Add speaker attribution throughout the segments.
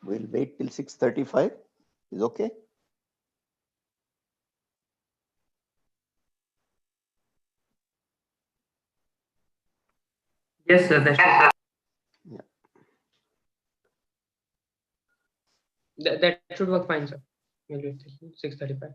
Speaker 1: We'll wait till 6:35. Is okay?
Speaker 2: Yes, sir.
Speaker 1: Yeah.
Speaker 2: That should work fine, sir. We'll wait till 6:35.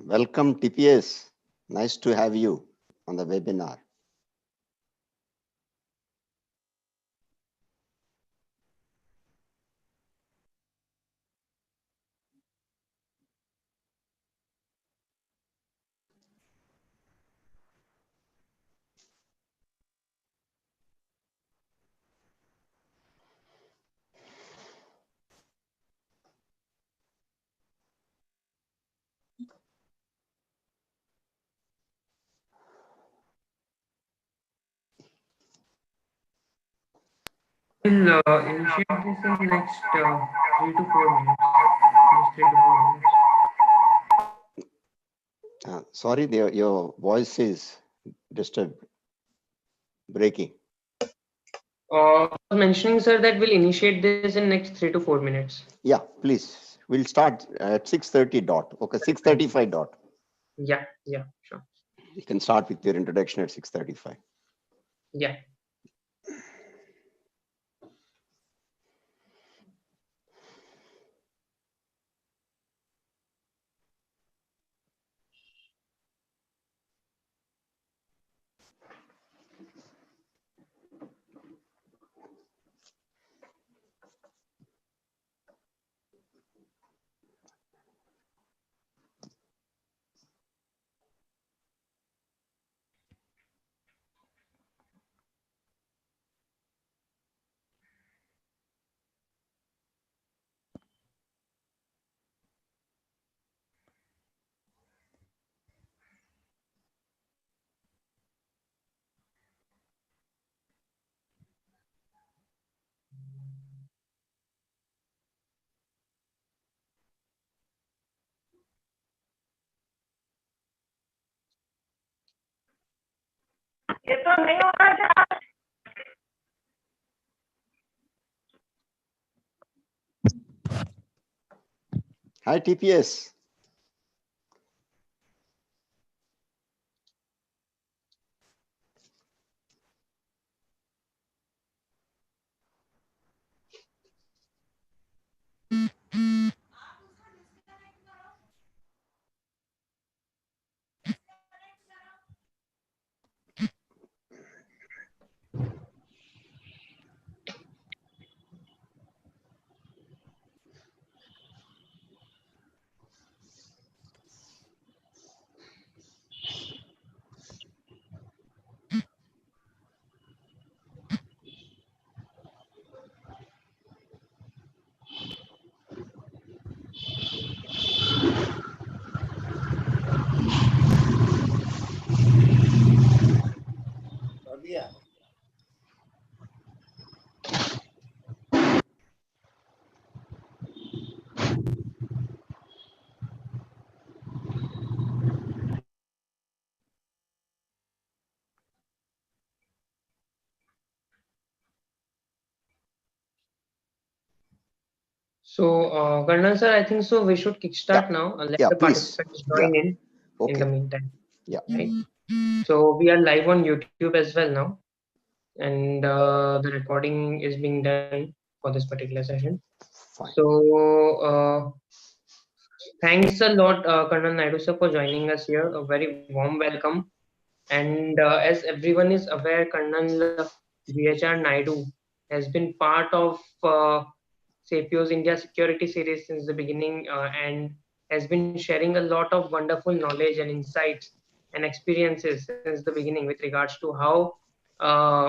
Speaker 1: Welcome, TPS. Nice to have you on the webinar.
Speaker 2: We'll initiate this in next 3 to 4 minutes. Next 3 to 4 minutes.
Speaker 1: Sorry, your voice is disturbed, breaking.
Speaker 2: I was mentioning, sir, that we'll initiate this in next 3 to 4 minutes.
Speaker 1: Yeah, please. We'll start at 6:30 dot. Okay, 6:35 dot.
Speaker 2: Yeah, sure.
Speaker 1: You can start with your introduction at 6:35.
Speaker 2: Yeah.
Speaker 1: Hi, TPS.
Speaker 2: So, Karnal sir, I think so. We should kickstart now. Let
Speaker 1: Yeah,
Speaker 2: the
Speaker 1: please.
Speaker 2: participants
Speaker 1: Yeah.
Speaker 2: join in the
Speaker 1: Okay.
Speaker 2: meantime.
Speaker 1: Yeah.
Speaker 2: Right. So we are live on YouTube as well now, and the recording is being done for this particular session.
Speaker 1: Fine.
Speaker 2: So, thanks a lot, Colonel Naidu sir, for joining us here. A very warm welcome. And as everyone is aware, Colonel GHR Naidu has been part of CPO's India Security Series since the beginning and has been sharing a lot of wonderful knowledge and insights and experiences since the beginning with regards to how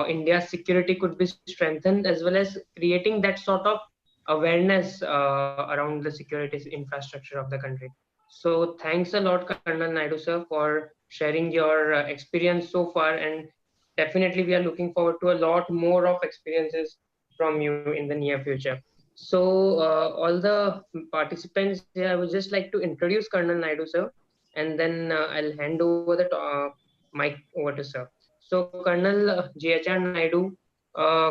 Speaker 2: India's security could be strengthened, as well as creating that sort of awareness around the security infrastructure of the country. So thanks a lot, Colonel Naidu sir, for sharing your experience so far, and definitely we are looking forward to a lot more of experiences from you in the near future. So all the participants here, I would just like to introduce Colonel Naidu sir, and then I'll hand over the mic over to sir. So Colonel GHR Naidu,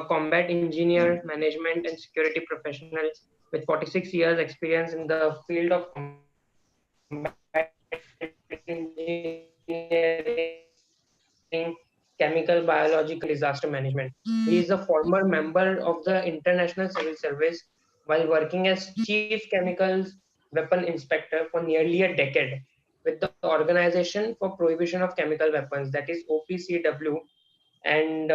Speaker 2: combat engineer, management and security professional with 46 years experience in the field of combat engineering, chemical, biological, and disaster management. He is a former member of the International Civil Service while working as Chief Chemicals Weapon Inspector for nearly a decade with the Organization for Prohibition of Chemical Weapons, that is OPCW, and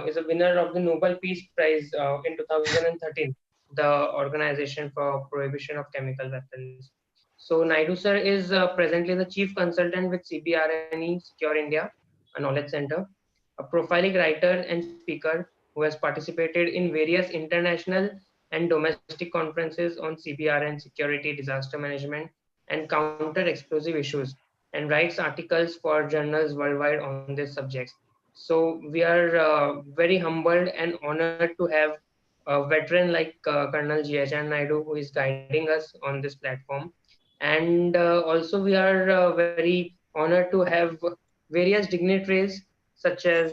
Speaker 2: is a winner of the Nobel Peace Prize in 2013, the Organization for Prohibition of Chemical Weapons. So Naidu sir is presently the chief consultant with CBRNE Secure India, a knowledge center, a prolific writer and speaker who has participated in various international and domestic conferences on CBRN security, disaster management, and counter explosive issues, and writes articles for journals worldwide on these subjects. So we are very humbled and honored to have a veteran like Colonel GHR Naidu, who is guiding us on this platform. And also we are very honored to have various dignitaries such as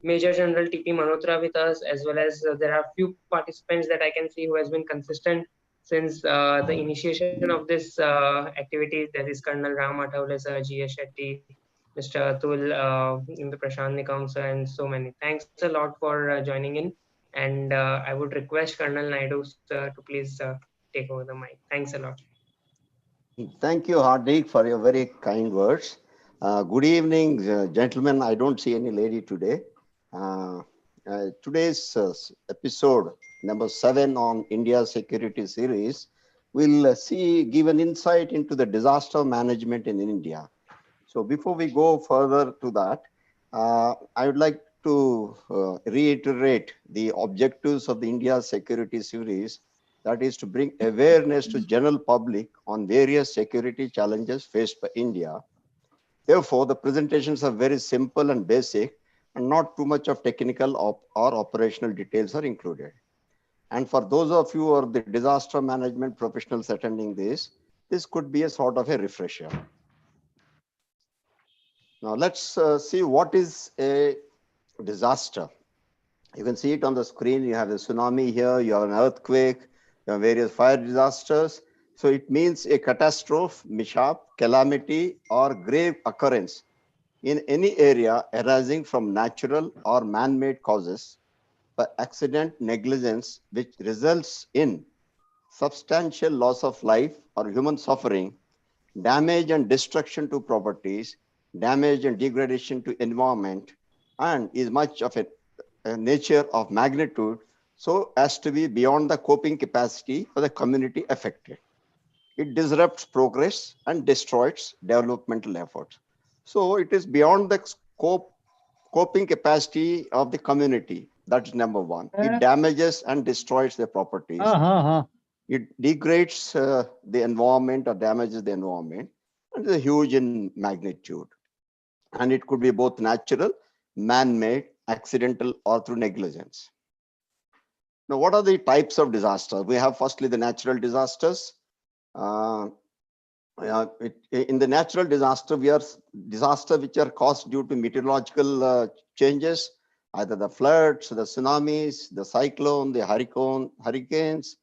Speaker 2: Major General TP Malhotra with us, as well as there are few participants that I can see who has been consistent since the initiation of this activity. There is Colonel Ram Athavale sir, G.S. Shetty, Mr. Atul, Prashant Nikam sir, and so many. Thanks a lot for joining in. And I would request Colonel Naidu sir to please take over the mic. Thanks a lot.
Speaker 1: Thank you, Hardik, for your very kind words. Good evening, gentlemen. I don't see any lady today. Today's episode, number 7 on India Security Series, will give an insight into the disaster management in India. So before we go further to that, I would like to reiterate the objectives of the India Security Series, that is to bring awareness to general public on various security challenges faced by India. Therefore, the presentations are very simple and basic, and not too much of technical or operational details are included. And for those of you who are the disaster management professionals attending this could be a sort of a refresher. Now let's see what is a disaster. You can see it on the screen. You have the tsunami here, you have an earthquake, you have various fire disasters. So it means a catastrophe, mishap, calamity, or grave occurrence in any area arising from natural or man-made causes by accident, negligence, which results in substantial loss of life or human suffering, damage and destruction to properties, damage and degradation to environment, and is much of a nature of magnitude so as to be beyond the coping capacity of the community affected. It disrupts progress and destroys developmental efforts. So it is beyond the coping capacity of the community. That's number one. It damages and destroys their properties. It degrades the environment or damages the environment, and is huge in magnitude. And it could be both natural, man-made, accidental, or through negligence. Now, what are the types of disasters? We have firstly the natural disasters. In the natural disaster, we are disasters which are caused due to meteorological changes, either the floods, the tsunamis, the cyclone, the hurricanes,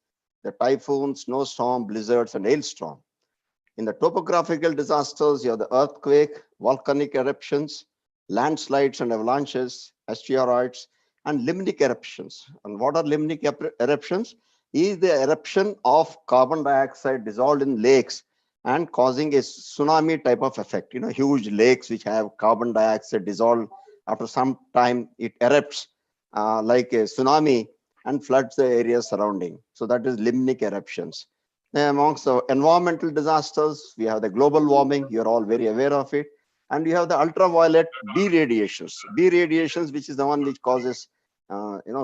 Speaker 1: the typhoon, snowstorm, blizzards, and hailstorm. In the topographical disasters, you have the earthquake, volcanic eruptions, landslides and avalanches, asteroids, and limnic eruptions. And what are limnic eruptions? Is the eruption of carbon dioxide dissolved in lakes and causing a tsunami type of effect. Huge lakes which have carbon dioxide dissolved, after some time it erupts like a tsunami and floods the area surrounding. So that is limnic eruptions. Amongst the environmental disasters, we have the global warming. You're all very aware of it. And you have the ultraviolet B radiations. B radiations, which is the one which causes,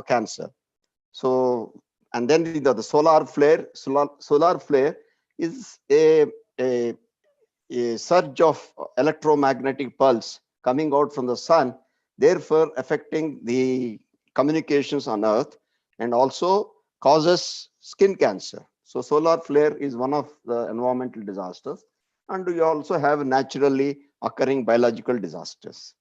Speaker 1: cancer. So, and then the solar flare. Solar flare is a surge of electromagnetic pulse coming out from the sun, therefore affecting the communications on Earth, and also causes skin cancer. So solar flare is one of the environmental disasters. And we also have naturally occurring biological disasters.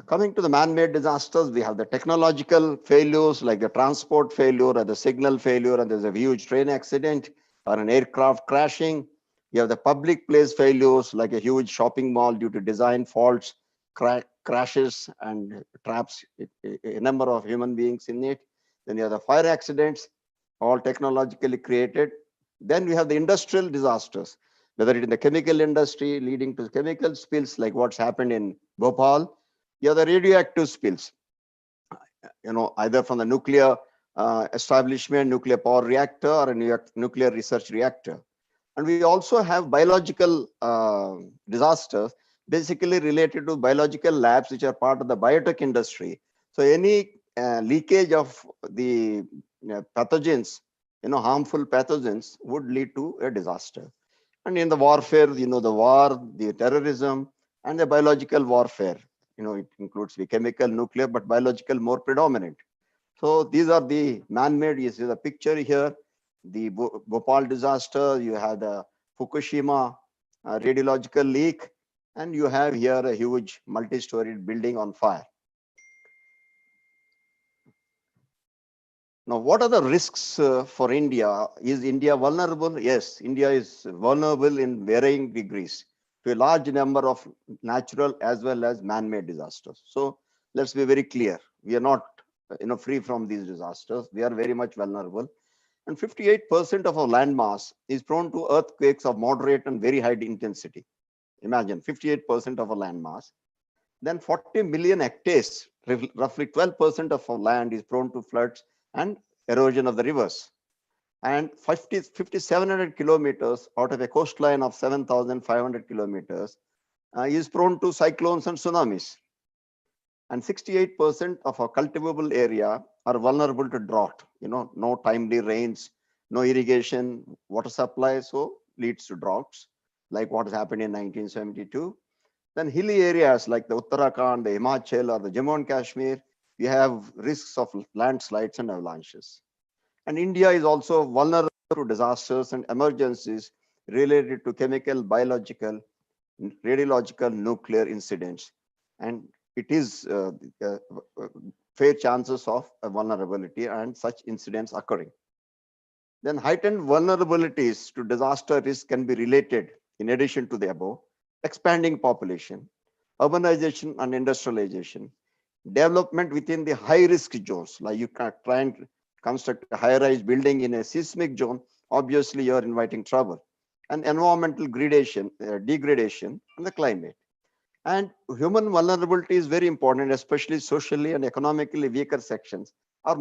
Speaker 1: Coming to the man-made disasters, we have the technological failures like the transport failure or the signal failure, and there's a huge train accident or an aircraft crashing. You have the public place failures like a huge shopping mall due to design faults, crashes, and traps a number of human beings in it. Then you have the fire accidents, all technologically created. Then we have the industrial disasters, whether it in the chemical industry leading to chemical spills like what's happened in Bhopal. You have the radioactive spills, either from the nuclear establishment, nuclear power reactor, or a nuclear research reactor. And we also have biological disasters, basically related to biological labs, which are part of the biotech industry. So any leakage of the pathogens, harmful pathogens, would lead to a disaster. And in the warfare, the war, the terrorism, and the biological warfare, it includes the chemical, nuclear, but biological more predominant. So these are the man-made. You see the picture here, the Bhopal disaster, you have the Fukushima radiological leak, and you have here a huge multi-storied building on fire. Now, what are the risks for India? Is India vulnerable? Yes, India is vulnerable in varying degrees to a large number of natural as well as man-made disasters. So let's be very clear. We are not free from these disasters. We are very much vulnerable. And 58% of our land mass is prone to earthquakes of moderate and very high intensity. Imagine 58% of our land mass. Then 40 million hectares, roughly 12% of our land is prone to floods and erosion of the rivers. And 5,700 kilometers out of a coastline of 7,500 kilometers is prone to cyclones and tsunamis. And 68% of our cultivable area are vulnerable to drought. No timely rains, no irrigation, water supply, so leads to droughts, like what has happened in 1972. Then hilly areas like the Uttarakhand, the Himachal, or the Jammu and Kashmir, we have risks of landslides and avalanches. And India is also vulnerable to disasters and emergencies related to chemical, biological, radiological, nuclear incidents. And it is fair chances of vulnerability and such incidents occurring. Then heightened vulnerabilities to disaster risk can be related, in addition to the above, expanding population, urbanization and industrialization, development within the high risk zones, like you can try and construct a high rise building in a seismic zone, obviously you're inviting trouble, and environmental degradation and the climate. And human vulnerability is very important, especially socially and economically weaker sections are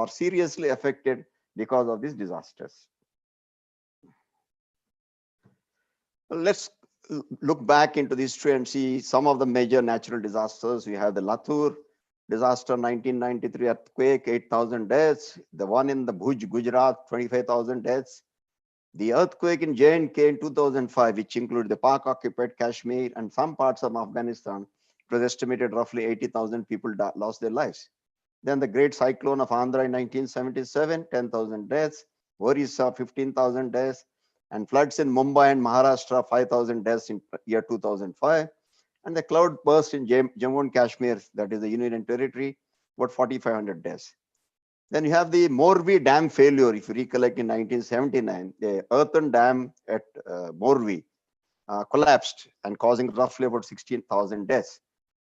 Speaker 1: seriously affected because of these disasters. Let's look back into the history and see some of the major natural disasters. We have the Latur disaster, 1993 earthquake, 8,000 deaths. The one in the Bhuj, Gujarat, 25,000 deaths. The earthquake in J&K in 2005, which included the Pak-occupied Kashmir and some parts of Afghanistan, it was estimated roughly 80,000 people lost their lives. Then the great cyclone of Andhra in 1977, 10,000 deaths. Orissa, 15,000 deaths. And floods in Mumbai and Maharashtra, 5,000 deaths in year 2005. And the cloud burst in Jammu and Kashmir, that is the Union Territory, about 4,500 deaths. Then you have the Morbi Dam failure, if you recollect, in 1979. The earthen dam at Morbi collapsed and causing roughly about 16,000 deaths.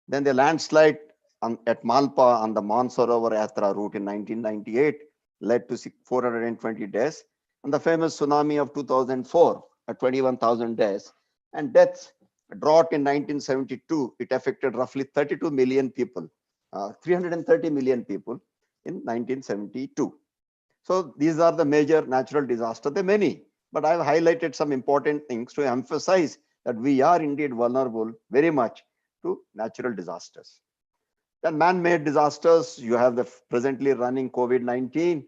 Speaker 1: Then the landslide at Malpa on the Mansarovar Yatra route in 1998 led to 420 deaths. And the famous tsunami of 2004 at 21,000 deaths. And deaths, drought in 1972, it affected roughly 32 million people, 330 million people in 1972. So these are the major natural disasters. There are many, but I've highlighted some important things to emphasize that we are indeed vulnerable very much to natural disasters. Then man-made disasters, you have the presently running COVID-19.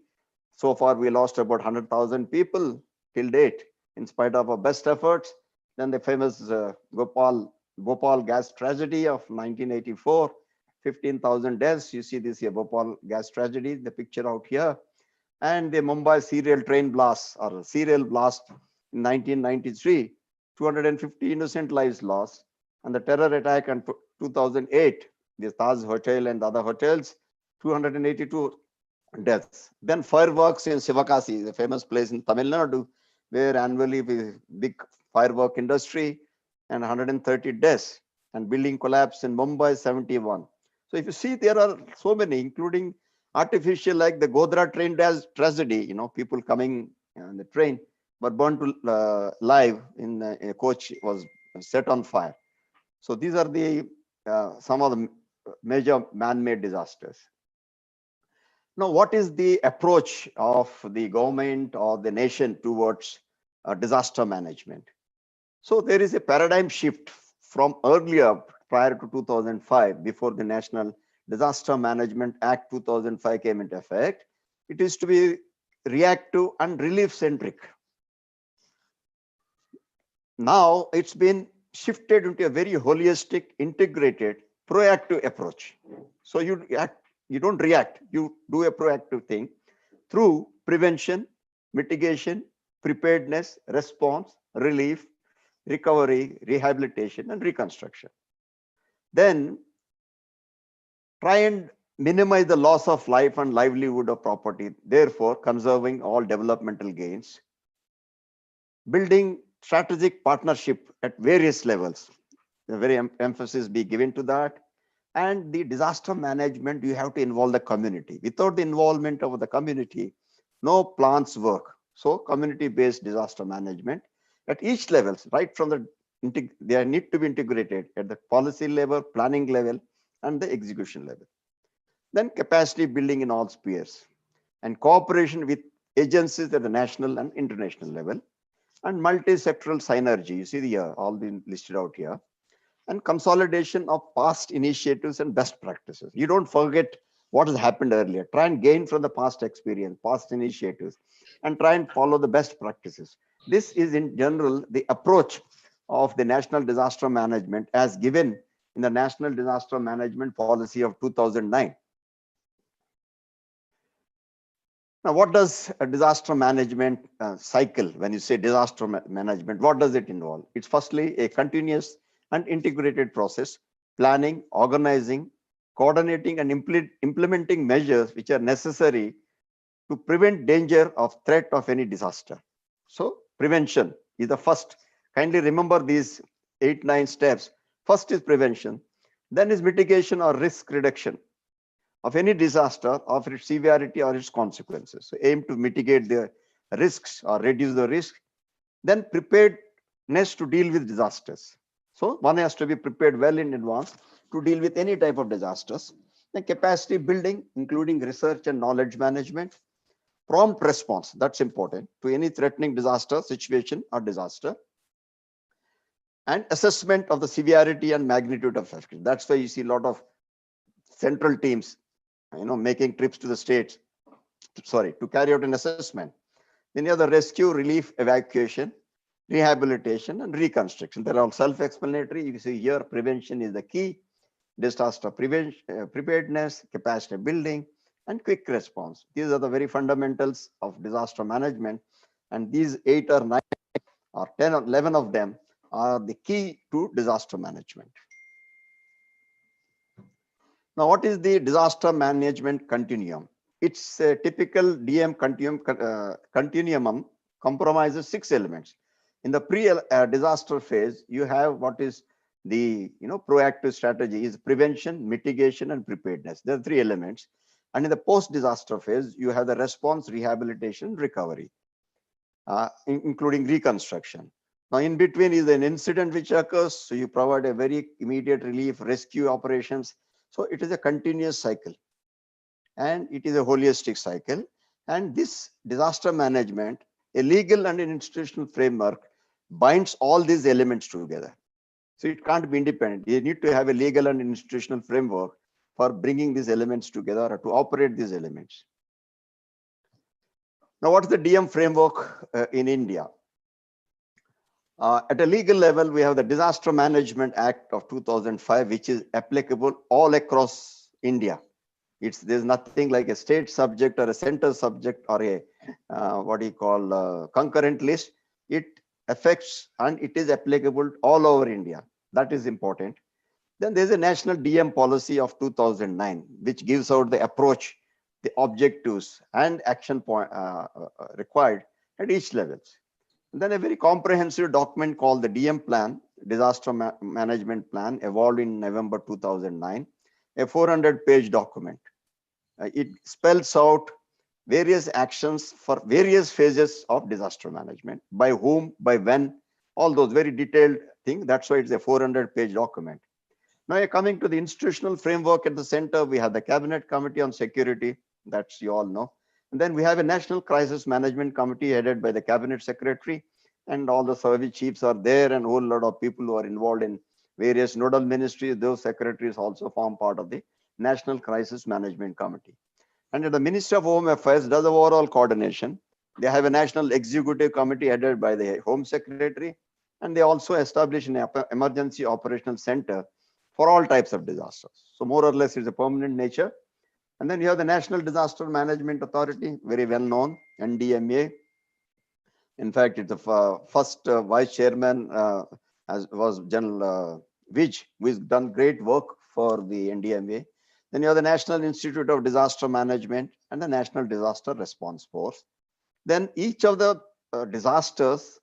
Speaker 1: So far, we lost about 100,000 people till date, in spite of our best efforts. Then the famous Bhopal gas tragedy of 1984, 15,000 deaths. You see this here, Bhopal gas tragedy, the picture out here. And the Mumbai serial train blast or serial blast in 1993, 250 innocent lives lost. And the terror attack in 2008, the Taj Hotel and the other hotels, 282 deaths. Then fireworks in Sivakasi, the famous place in Tamil Nadu, where annually we big firework industry and 130 deaths. And building collapse in Mumbai, 71. So if you see, there are so many, including artificial, like the Godhra train tragedy, people coming and the train were burned to live in a coach was set on fire. So these are the some of the major man-made disasters. Now, what is the approach of the government or the nation towards disaster management? So there is a paradigm shift from earlier, prior to 2005, before the National Disaster Management Act 2005 came into effect. It is to be reactive and relief centric. Now it's been shifted into a very holistic, integrated, proactive approach. So you don't react, you do a proactive thing through prevention, mitigation, preparedness, response, relief, recovery, rehabilitation, and reconstruction. Then try and minimize the loss of life and livelihood of property, therefore conserving all developmental gains. Building strategic partnership at various levels. The very emphasis be given to that. And the disaster management, you have to involve the community. Without the involvement of the community, no plans work. So community-based disaster management at each levels, right from the, they need to be integrated at the policy level, planning level, and the execution level. Then capacity building in all spheres and cooperation with agencies at the national and international level, and multi-sectoral synergy. You see the all been listed out here, and consolidation of past initiatives and best practices. You don't forget what has happened earlier. Try and gain from the past experience, past initiatives, and try and follow the best practices. This is in general the approach of the National Disaster Management as given in the National Disaster Management Policy of 2009. Now, what does a disaster management cycle, when you say disaster management, what does it involve? It's firstly a continuous and integrated process, planning, organizing, coordinating, and implementing measures which are necessary to prevent danger of threat of any disaster. So prevention is the first. Kindly remember these 8-9 steps. First is prevention, then is mitigation or risk reduction of any disaster, of its severity or its consequences. So aim to mitigate the risks or reduce the risk. Then preparedness to deal with disasters. So one has to be prepared well in advance to deal with any type of disasters. Then capacity building, including research and knowledge management. Prompt response, that's important, to any threatening disaster, situation, or disaster. And assessment of the severity and magnitude of effect. That's why you see a lot of central teams, making trips to the states, to carry out an assessment. Then you have the rescue, relief, evacuation, rehabilitation, and reconstruction. They're all self-explanatory. You see here, prevention is the key. Disaster prevention, preparedness, capacity building, and quick response. These are the very fundamentals of disaster management. And these 8 or 9 or 10 or 11 of them are the key to disaster management. Now, what is the disaster management continuum? It's a typical DM continuum compromises 6 elements. In the pre-disaster phase, you have what is the proactive strategy is prevention, mitigation, and preparedness. There are 3 elements. And in the post-disaster phase, you have the response, rehabilitation, recovery, including reconstruction. Now, in between is an incident which occurs, so you provide a very immediate relief, rescue operations. So it is a continuous cycle, and it is a holistic cycle. And this disaster management, a legal and an institutional framework, binds all these elements together. So it can't be independent. You need to have a legal and institutional framework for bringing these elements together or to operate these elements. Now, what is the DM framework in India? At a legal level, we have the Disaster Management Act of 2005, which is applicable all across India. There's nothing like a state subject or a center subject or a concurrent list. It affects and it is applicable all over India. That is important. Then there's a national DM policy of 2009, which gives out the approach, the objectives, and action point required at each level. And then a very comprehensive document called the DM Plan, Disaster Management Plan, evolved in November 2009, a 400-page document. It spells out various actions for various phases of disaster management. By whom, by when, all those very detailed things. That's why it's a 400-page document. Now you're coming to the institutional framework at the center. We have the Cabinet Committee on Security, that's you all know. And then we have a National Crisis Management Committee headed by the Cabinet Secretary, and all the service chiefs are there, and a whole lot of people who are involved in various nodal ministries. Those secretaries also form part of the National Crisis Management Committee. And the Ministry of Home Affairs does the overall coordination. They have a National Executive Committee headed by the Home Secretary, and they also establish an emergency operational center for all types of disasters. So more or less it's a permanent nature. And then you have the National Disaster Management Authority, very well known, NDMA. In fact, it's the first vice chairman as was General Wij, who has done great work for the NDMA. Then you have the National Institute of Disaster Management and the National Disaster Response Force. Then each of the disasters,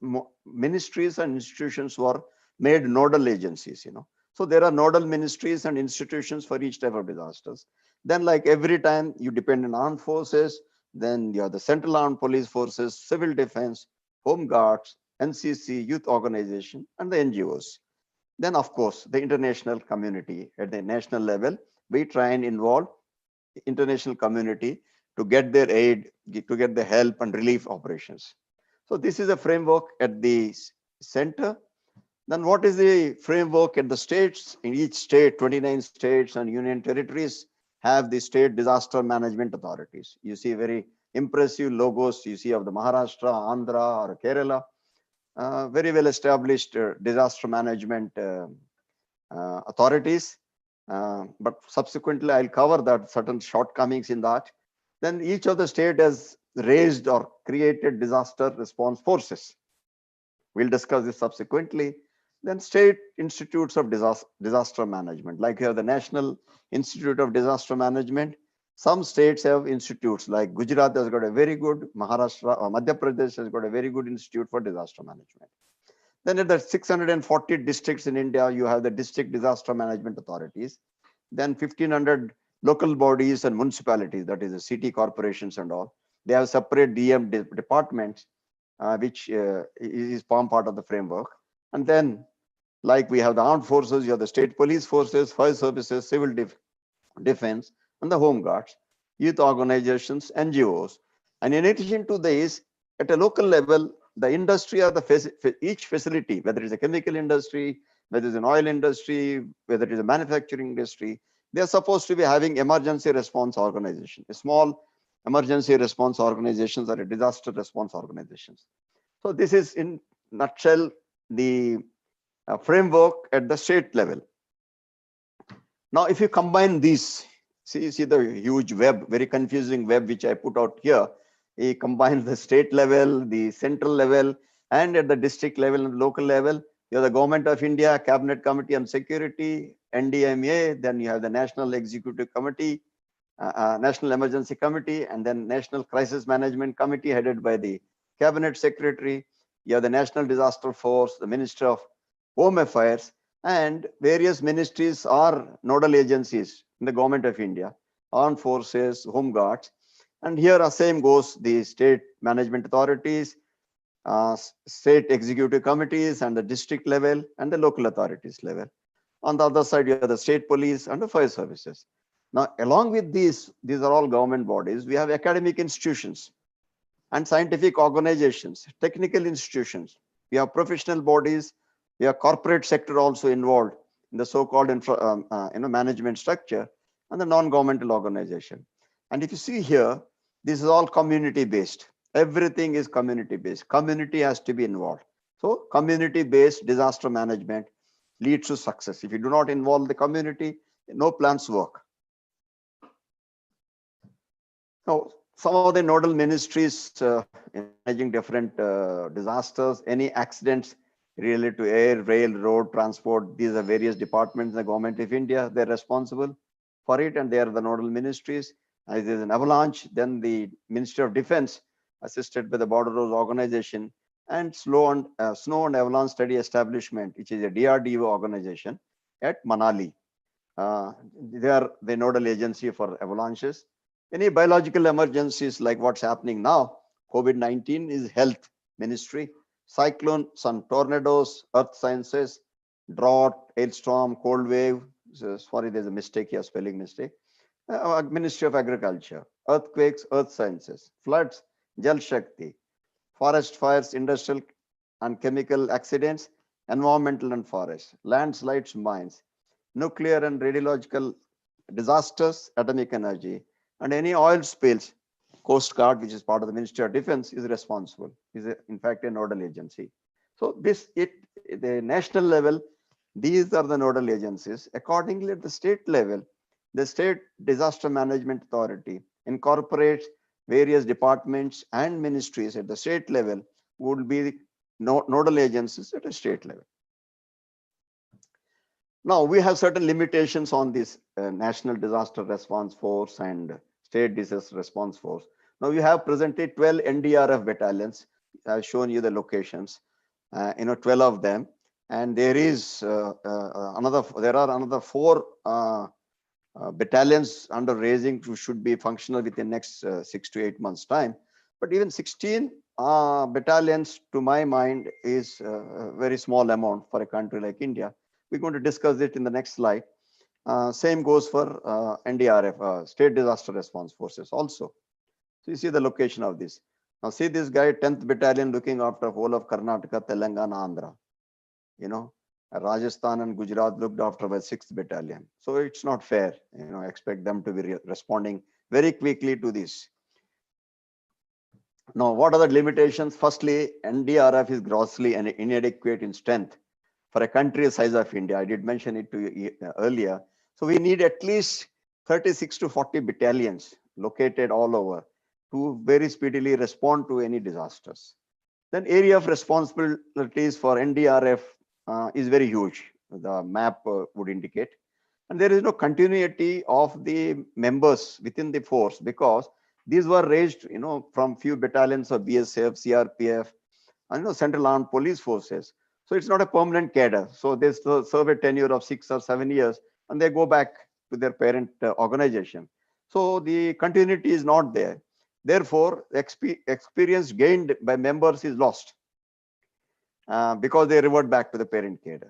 Speaker 1: ministries and institutions were made nodal agencies, So there are nodal ministries and institutions for each type of disasters. Then like every time you depend on armed forces, then you have the Central Armed Police Forces, Civil Defense, Home Guards, NCC, youth organization, and the NGOs. Then of course, the international community at the national level, we try and involve the international community to get their aid, to get the help and relief operations. So this is a framework at the center. Then what is the framework at the states? In each state, 29 states and union territories have the state disaster management authorities. You see very impressive logos you see of the Maharashtra, Andhra, or Kerala. Very well established disaster management authorities. But subsequently, I'll cover that certain shortcomings in that. Then each of the state has raised or created disaster response forces. We'll discuss this subsequently. Then state institutes of disaster management, like here the National Institute of Disaster Management. Some states have institutes like Gujarat has got a very good, Maharashtra or Madhya Pradesh has got a very good institute for disaster management. Then at the 640 districts in India, you have the district disaster management authorities. Then 1500 local bodies and municipalities, that is the city corporations and all. They have separate DM departments, which is form part of the framework. And then like we have the armed forces, you have the state police forces, fire services, civil defense, and the home guards, youth organizations, NGOs. And in addition to this, at a local level, the industry or each facility, whether it's a chemical industry, whether it's an oil industry, whether it is a manufacturing industry, they are supposed to be having emergency response organization, a small emergency response organizations or a disaster response organizations. So this is in nutshell the framework at the state level. Now, if you combine these, see the huge web, very confusing web which I put out here. It combines the state level, the central level, and at the district level and local level. You have the Government of India, Cabinet Committee on Security, NDMA, then you have the National Executive Committee, National Emergency Committee, and then National Crisis Management Committee headed by the Cabinet Secretary. You have the National Disaster Force, the Minister of Home Affairs, and various ministries are nodal agencies in the Government of India, Armed Forces, Home Guards. And here the same goes the state management authorities, state executive committees and the district level and the local authorities level. On the other side, you have the state police and the fire services. Now, along with these are all government bodies. We have academic institutions and scientific organizations, technical institutions. We have professional bodies. We have corporate sector also involved in the so-called management structure and the non-governmental organization. And if you see here, this is all community-based. Everything is community-based. Community has to be involved. So community-based disaster management leads to success. If you do not involve the community, no plans work. Now, some of the nodal ministries in managing different disasters, any accidents related to air, rail, road, transport, these are various departments in the Government of India. They're responsible for it, and they are the nodal ministries. As there's an avalanche, then the Ministry of Defense, assisted by the Border Road Organization, and Snow and Avalanche Study Establishment, which is a DRDO organization at Manali. They are the nodal agency for avalanches. Any biological emergencies like what's happening now, COVID-19 is health ministry, cyclones and tornadoes, earth sciences, drought, hailstorm, cold wave. Sorry, there's a mistake here, spelling mistake. Ministry of Agriculture, earthquakes, earth sciences, floods, Jal Shakti, forest fires, industrial and chemical accidents, environmental and forest, landslides, mines, nuclear and radiological disasters, atomic energy, and any oil spills. Coast Guard, which is part of the Ministry of Defense, is responsible. Is in fact a nodal agency. So the national level, these are the nodal agencies. Accordingly, at the state level, the State Disaster Management Authority incorporates various departments and ministries at the state level would be nodal agencies at a state level. Now, we have certain limitations on this National Disaster Response Force and State Disaster Response Force. Now, we have presented 12 NDRF battalions. I've shown you the locations, 12 of them. And there are another 4 battalions under raising who should be functional within next 6 to 8 months time. But even 16 battalions, to my mind, is a very small amount for a country like India. We're going to discuss it in the next slide. Same goes for NDRF, State Disaster Response Forces also. So you see the location of this. Now see this guy, 10th Battalion, looking after whole of Karnataka, Telangana, Andhra. Rajasthan and Gujarat looked after by 6th Battalion. So it's not fair, expect them to be responding very quickly to this. Now, what are the limitations? Firstly, NDRF is grossly inadequate in strength for a country the size of India. I did mention it to you earlier. So we need at least 36 to 40 battalions located all over to very speedily respond to any disasters. Then area of responsibilities for NDRF is very huge. The map would indicate. And there is no continuity of the members within the force because these were raised, from few battalions of BSF, CRPF, and Central Armed Police Forces. So it's not a permanent cadre. So they serve a tenure of 6 or 7 years and they go back to their parent organization. So the continuity is not there. Therefore, experience gained by members is lost because they revert back to the parent cadre.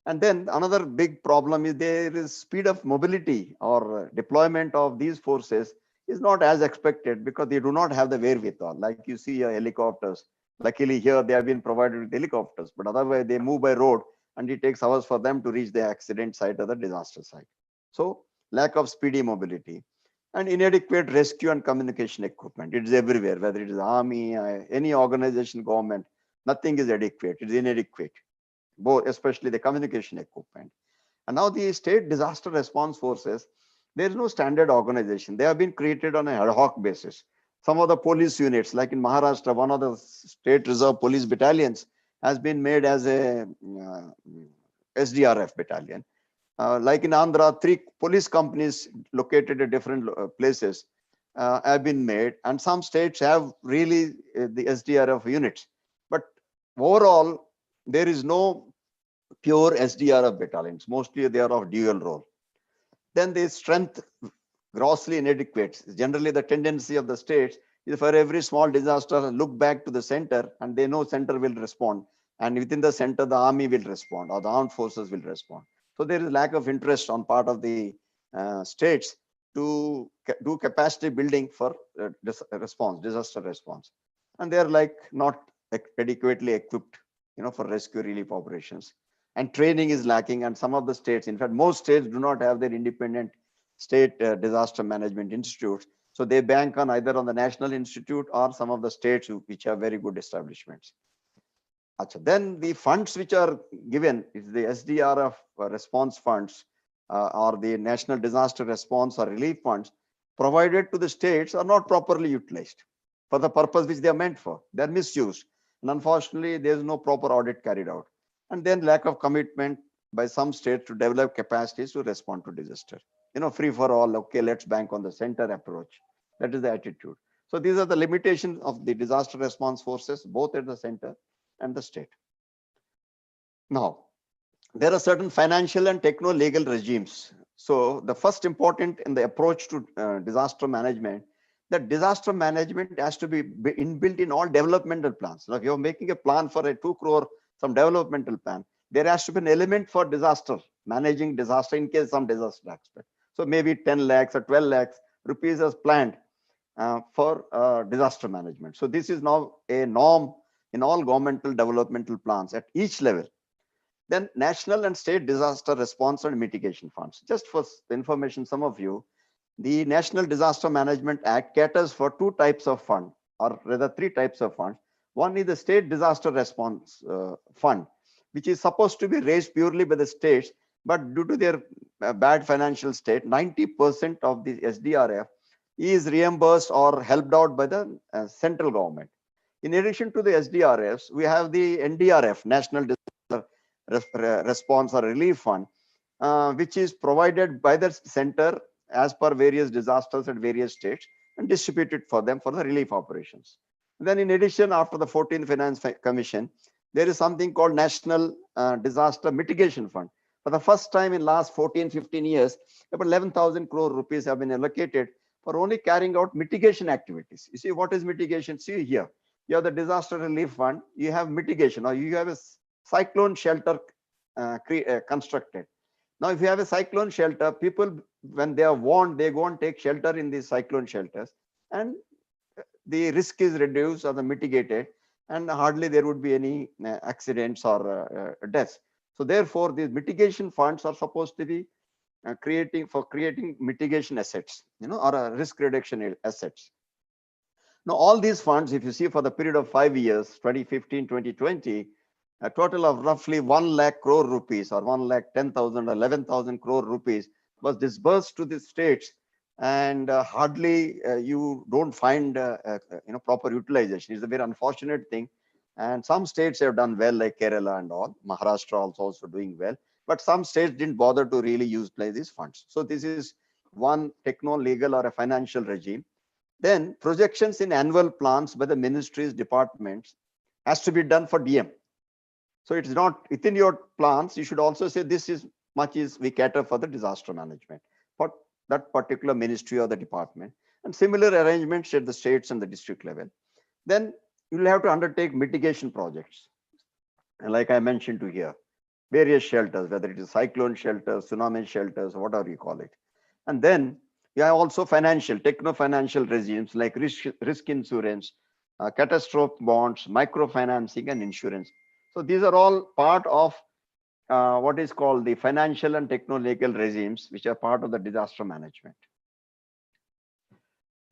Speaker 1: And then another big problem is there is speed of mobility or deployment of these forces is not as expected because they do not have the wherewithal. Like you see helicopters. Luckily here they have been provided with helicopters, but otherwise they move by road and it takes hours for them to reach the accident site or the disaster site. So lack of speedy mobility and inadequate rescue and communication equipment. It is everywhere, whether it is army, any organization, government, nothing is adequate. It is inadequate, both, especially the communication equipment. And now the state disaster response forces, there is no standard organization. They have been created on an ad hoc basis. Some of the police units, like in Maharashtra, one of the state reserve police battalions has been made as a SDRF battalion. Like in Andhra, 3 police companies located at different places have been made, and some states have really the SDRF units. But overall, there is no pure SDRF battalions. Mostly they are of dual role. Then the strength grossly inadequate. Generally, the tendency of the states is for every small disaster, look back to the center and they know center will respond. And within the center, the army will respond or the armed forces will respond. So there is lack of interest on part of the states to do capacity building for disaster response. And they're like not adequately equipped, for rescue relief operations. And training is lacking. And some of the states, in fact, most states do not have their independent state disaster management institutes. So they bank on either on the National Institute or some of the states which have very good establishments. Then the funds which are given is the SDRF response funds or the National Disaster Response or Relief funds provided to the states are not properly utilized for the purpose which they are meant for. They are misused. And unfortunately, there is no proper audit carried out. And then lack of commitment by some states to develop capacities to respond to disaster. Free for all, okay, let's bank on the center approach. That is the attitude. So these are the limitations of the disaster response forces, both at the center and the state. Now, there are certain financial and techno-legal regimes. So the first important in the approach to disaster management, that disaster management has to be inbuilt in all developmental plans. Now, if you're making a plan for a 2 crore, some developmental plan, there has to be an element for disaster, managing disaster in case some disaster aspect. So maybe 10 lakhs or 12 lakhs rupees as planned for disaster management. So this is now a norm in all governmental developmental plans at each level. Then national and state disaster response and mitigation funds. Just for information, some of you, the National Disaster Management Act caters for two types of fund, or rather three types of funds. One is the State Disaster Response Fund, which is supposed to be raised purely by the states, but due to their bad financial state, 90% of the SDRF is reimbursed or helped out by the central government. In addition to the SDRFs, we have the NDRF, National Disaster Response or Relief Fund, which is provided by the center as per various disasters at various states and distributed for them for the relief operations. Then in addition, after the 14th Finance Commission, there is something called National Disaster Mitigation Fund. For the first time in last 14-15 years, about 11,000 crore rupees have been allocated for only carrying out mitigation activities. You see, what is mitigation? See here, you have the disaster relief fund, you have mitigation, or you have a cyclone shelter constructed. Now, if you have a cyclone shelter, people, when they are warned, they go and take shelter in these cyclone shelters, and the risk is reduced or mitigated, and hardly there would be any accidents or deaths. So therefore, these mitigation funds are supposed to be creating mitigation assets, or risk reduction assets. Now, all these funds, if you see for the period of 5 years, 2015, 2020, a total of roughly 1 lakh crore rupees or 1 lakh 10,000 or 11,000 crore rupees was disbursed to the states, and hardly you don't find proper utilization. It's a very unfortunate thing, and some states have done well, like Kerala and all. Maharashtra also doing well, but some states didn't bother to really utilize these funds. So this is one techno-legal or a financial regime. Then projections in annual plans by the ministries, departments has to be done for DM. So it's not within your plans. You should also say this is much is we cater for the disaster management for that particular ministry or the department, and similar arrangements at the states and the district level. Then you will have to undertake mitigation projects. And like I mentioned to here, various shelters, whether it is cyclone shelters, tsunami shelters, whatever you call it. And then you have also techno-financial regimes like risk insurance, catastrophe bonds, microfinancing, and insurance. So these are all part of what is called the financial and techno-legal regimes, which are part of the disaster management.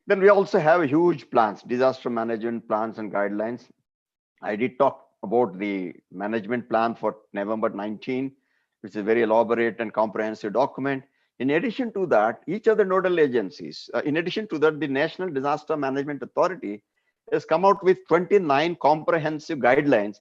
Speaker 1: Then we also have huge plans, disaster management plans and guidelines. I did talk about the management plan for November 19, which is a very elaborate and comprehensive document. In addition to that, each of the nodal agencies, in addition to that, the National Disaster Management Authority has come out with 29 comprehensive guidelines,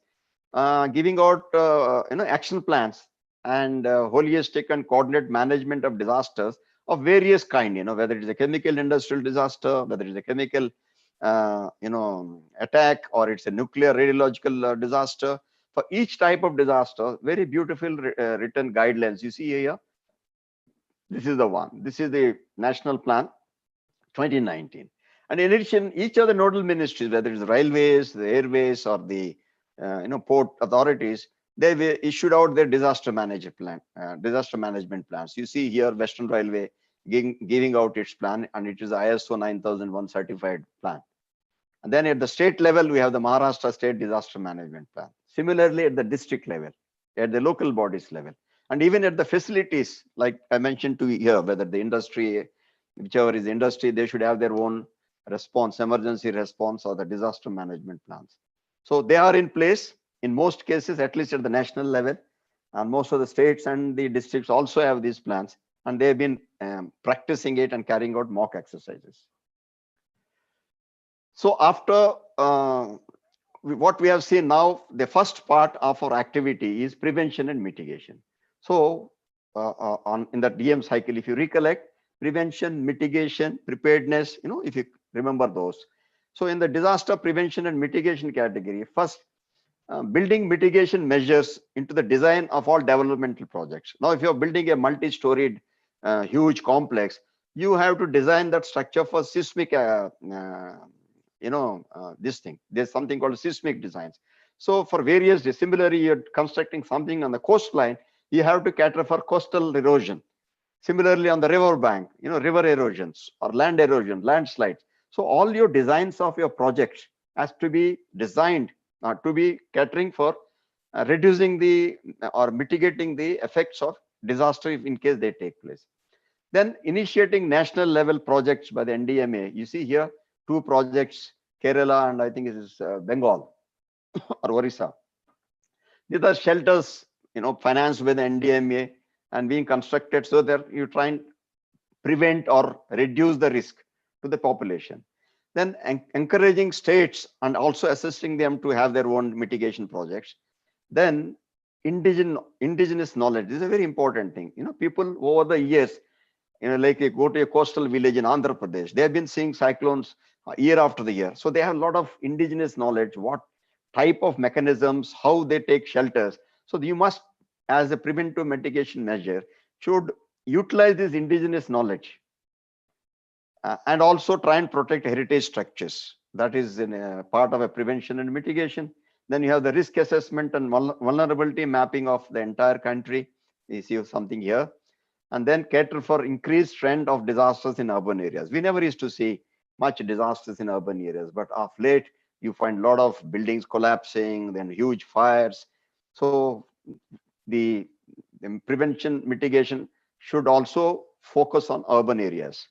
Speaker 1: giving out action plans and holistic and coordinated management of disasters of various kind, whether it is a chemical industrial disaster, whether it is a chemical attack, or it's a nuclear radiological disaster. For each type of disaster, very beautiful written guidelines. You see here, this is the one. This is the National Plan 2019. And in addition, each of the nodal ministries, whether it's railways, the airways, or the port authorities, they issued out their disaster management plans. You see here, Western Railway giving out its plan, and it is ISO 9001 certified plan. And then at the state level, we have the Maharashtra State Disaster Management Plan. Similarly, at the district level, at the local bodies level, and even at the facilities, like I mentioned to you here, whether the industry, whichever is the industry, they should have their own response, emergency response, or the disaster management plans. So they are in place in most cases, at least at the national level, and most of the states and the districts also have these plans, and they've been practicing it and carrying out mock exercises. So after what we have seen now, the first part of our activity is prevention and mitigation. So in the DM cycle, if you recollect, prevention, mitigation, preparedness, if you remember those. So in the disaster prevention and mitigation category, first, building mitigation measures into the design of all developmental projects. Now, if you're building a multi-storied huge complex, you have to design that structure for seismic, this thing. There's something called seismic designs. So for various, similarly, you're constructing something on the coastline, you have to cater for coastal erosion. Similarly, on the river bank, river erosions or land erosion, landslides. So all your designs of your project has to be designed to be catering for reducing the or mitigating the effects of disaster if in case they take place. Then initiating national level projects by the NDMA. You see here two projects, Kerala and I think it is Bengal or Orissa. These are shelters, financed by the NDMA and being constructed so that you try and prevent or reduce the risk to the population. Then encouraging states and also assisting them to have their own mitigation projects. Then indigenous knowledge. This is a very important thing. People over the years, like you go to a coastal village in Andhra Pradesh, they have been seeing cyclones year after the year. So they have a lot of indigenous knowledge, what type of mechanisms, how they take shelters. So you must, as a preventive mitigation measure, should utilize this indigenous knowledge and also try and protect heritage structures. That is in a part of a prevention and mitigation. Then you have the risk assessment and vulnerability mapping of the entire country. You see something here. And then cater for increased trend of disasters in urban areas. We never used to see much disasters in urban areas, but of late you find a lot of buildings collapsing, then huge fires. So the prevention mitigation should also focus on urban areas.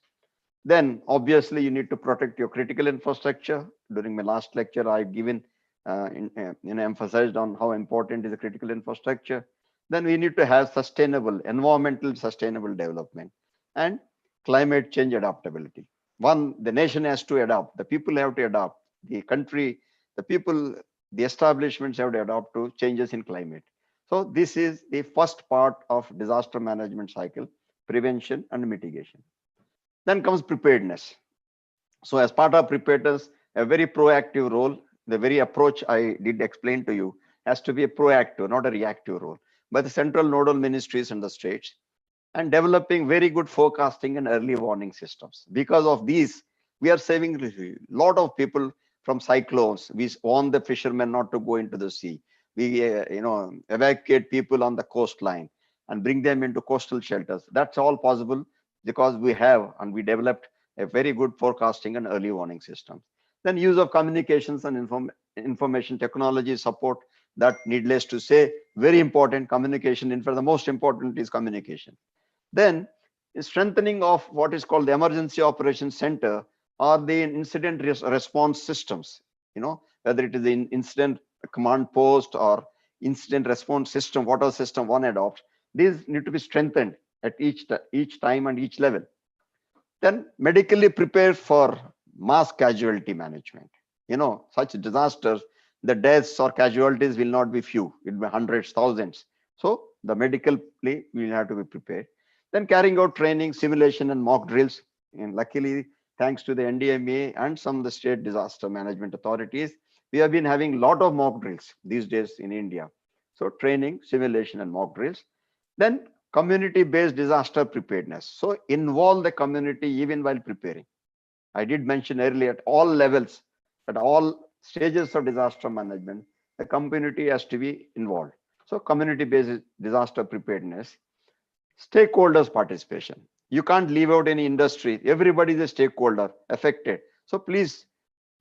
Speaker 1: Then obviously you need to protect your critical infrastructure. During my last lecture, I've given emphasized on how important is the critical infrastructure. Then we need to have environmental sustainable development and climate change adaptability. One, the nation has to adapt, the people have to adapt, the country, the people, the establishments have to adapt to changes in climate. So this is the first part of disaster management cycle, prevention and mitigation. Then comes preparedness. So as part of preparedness, a very proactive role, the very approach I did explain to you has to be a proactive, not a reactive role, by the central nodal ministries and the states, and developing very good forecasting and early warning systems. Because of these, we are saving a lot of people from cyclones. We warn the fishermen not to go into the sea. We evacuate people on the coastline and bring them into coastal shelters. That's all possible because we have and we developed a very good forecasting and early warning system. Then use of communications and information technology support, that needless to say, very important. Communication, in fact, the most important is communication. Then strengthening of what is called the emergency operations center or the incident response systems, whether it is the incident command post or incident response system, whatever system one adopts, these need to be strengthened at each time and each level. Then medically prepare for mass casualty management. Such disasters, the deaths or casualties will not be few, it will be hundreds, thousands. So the medically will have to be prepared. Then carrying out training, simulation and mock drills. And luckily, thanks to the NDMA and some of the state disaster management authorities, we have been having a lot of mock drills these days in India. So training, simulation and mock drills. Then community-based disaster preparedness. So involve the community even while preparing. I did mention earlier at all levels, at all stages of disaster management, the community has to be involved. So community-based disaster preparedness. Stakeholders participation. You can't leave out any industry. Everybody is a stakeholder affected. So please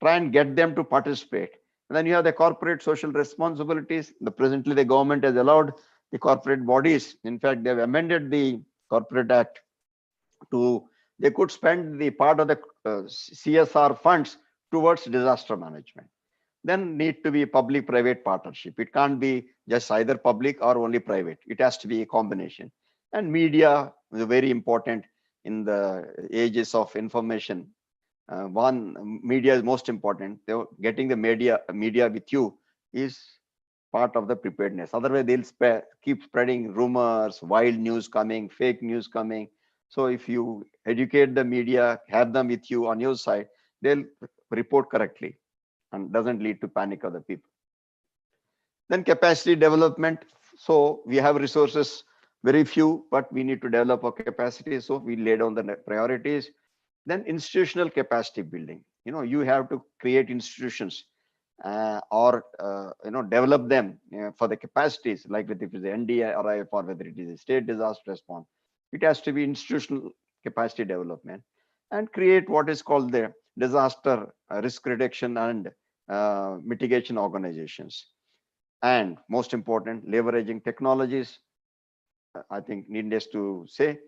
Speaker 1: try and get them to participate. And then you have the corporate social responsibilities. Presently, the government has allowed the corporate bodies. In fact, they have amended the Corporate Act to, they could spend the part of the CSR funds towards disaster management. Then need to be public-private partnership. It can't be just either public or only private. It has to be a combination. And media is very important in the ages of information. Media is most important. Getting the media with you is part of the preparedness. Otherwise, they'll keep spreading rumors, wild news coming, fake news coming. So if you educate the media, have them with you on your side, they'll report correctly and doesn't lead to panic of the people. Then capacity development. So we have resources very few, but we need to develop our capacity. So we lay down the priorities. Then institutional capacity building. You have to create institutions or develop them for the capacities, like if it is the NDRF or whether it is a state disaster response. It has to be institutional capacity development and create what is called the disaster risk reduction and mitigation organizations. And most important, leveraging technologies. I think needless to say,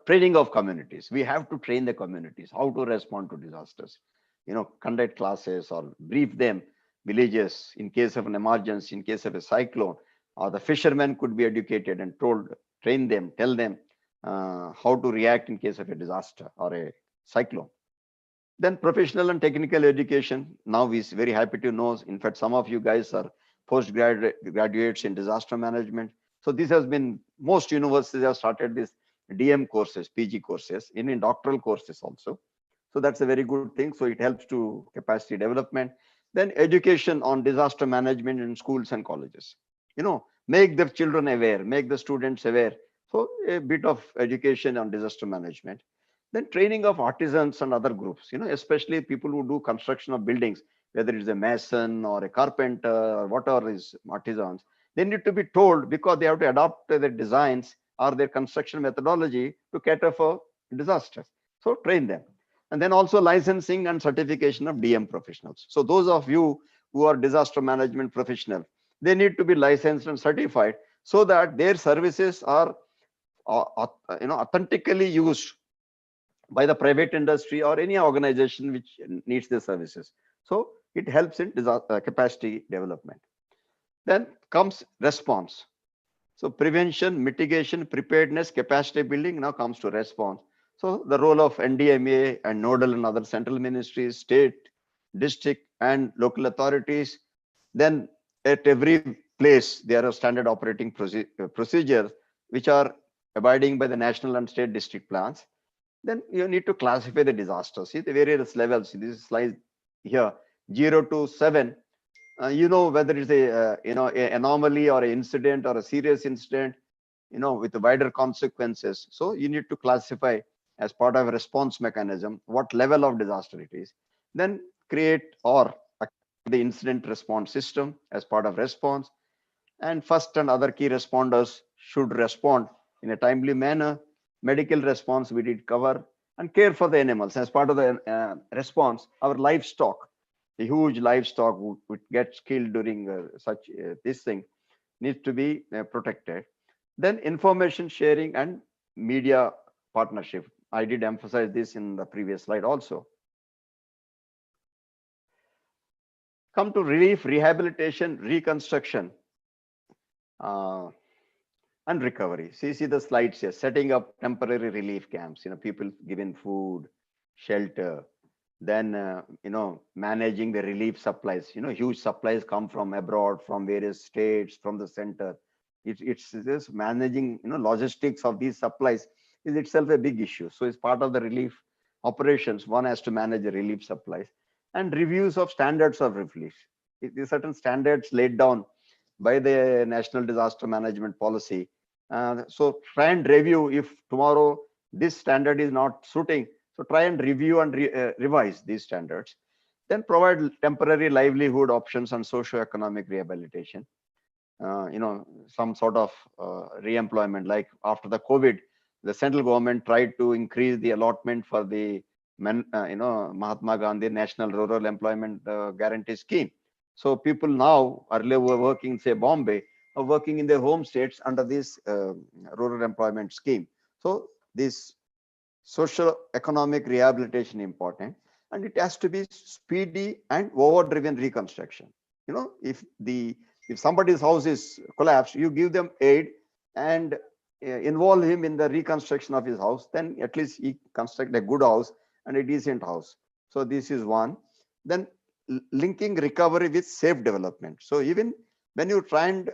Speaker 1: training of communities. We have to train the communities how to respond to disasters. Conduct classes or brief them, villages, in case of an emergency, in case of a cyclone, or the fishermen could be educated and told, train them, tell them how to react in case of a disaster or a cyclone. Then professional and technical education. Now we're very happy to know, in fact, some of you guys are graduates in disaster management. So this has been, most universities have started this DM courses, PG courses, in doctoral courses also. So that's a very good thing. So it helps to capacity development. Then education on disaster management in schools and colleges. Make the children aware, make the students aware. So a bit of education on disaster management. Then training of artisans and other groups, especially people who do construction of buildings, whether it's a mason or a carpenter or whatever is artisans, they need to be told, because they have to adopt their designs or their construction methodology to cater for disasters. So train them. And then also licensing and certification of DM professionals. So those of you who are disaster management professional, they need to be licensed and certified so that their services are authentically used by the private industry or any organization which needs their services. So it helps in capacity development. Then comes response. So prevention, mitigation, preparedness, capacity building now comes to response. So the role of NDMA and nodal and other central ministries, state, district, and local authorities. Then at every place, there are standard operating procedures which are abiding by the national and state district plans. Then you need to classify the disasters. See the various levels. This slide here, 0 to 7. Whether it's a anomaly or an incident or a serious incident, with wider consequences. So you need to classify as part of a response mechanism what level of disaster it is. Then create or the incident response system as part of response. And first and other key responders should respond in a timely manner. Medical response we did cover, and care for the animals as part of the response. Our livestock, the huge livestock which gets killed during such this thing, needs to be protected. Then information sharing and media partnership. I did emphasize this in the previous slide also. Come to relief, rehabilitation, reconstruction, and recovery. See the slides here. Setting up temporary relief camps. People given food, shelter. Then managing the relief supplies. Huge supplies come from abroad, from various states, from the center. It's just managing logistics of these supplies is itself a big issue. So it's part of the relief operations. One has to manage the relief supplies and reviews of standards of relief. There are certain standards laid down by the National Disaster Management Policy. So try and review if tomorrow this standard is not suiting. So try and review and revise these standards. Then provide temporary livelihood options and socio-economic rehabilitation. Some sort of re-employment, like after the COVID, the central government tried to increase the allotment for the Mahatma Gandhi National Rural Employment Guarantee Scheme. So people now earlier were working, say Bombay, are working in their home states under this rural employment scheme. So this social economic rehabilitation important, and it has to be speedy and overdriven reconstruction. If somebody's house is collapsed, you give them aid and involve him in the reconstruction of his house, then at least he construct a good house and a decent house. So this is one. Then linking recovery with safe development. So even when you try and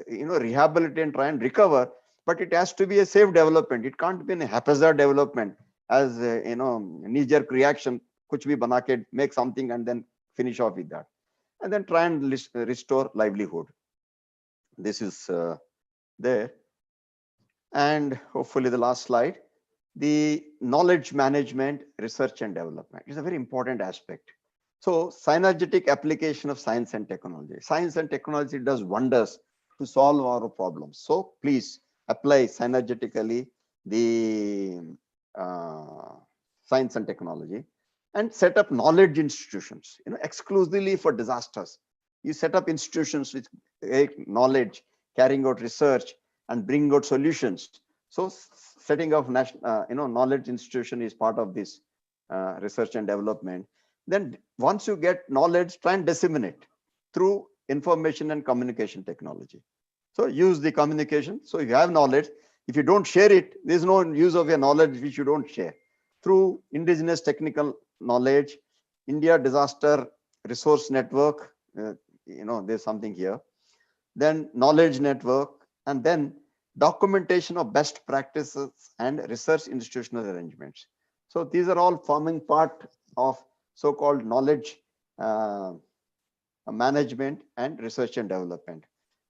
Speaker 1: rehabilitate and try and recover, but it has to be a safe development. It can't be a haphazard development as knee-jerk reaction, kuch bhi bana ke make something and then finish off with that. And then try and restore livelihood. This is there. And hopefully the last slide, the knowledge management, research and development is a very important aspect. So synergetic application of science and technology. Science and technology does wonders to solve our problems. So please apply synergetically the uh, science and technology, and set up knowledge institutions, exclusively for disasters. You set up institutions with knowledge, carrying out research and bring out solutions. So setting of national, knowledge institution is part of this research and development. Then once you get knowledge, try and disseminate through information and communication technology. So use the communication. So if you have knowledge, if you don't share it, there's no use of your knowledge which you don't share. Through indigenous technical knowledge, India Disaster Resource Network, there's something here. Then knowledge network, and then documentation of best practices and research institutional arrangements. So these are all forming part of so-called knowledge management and research and development.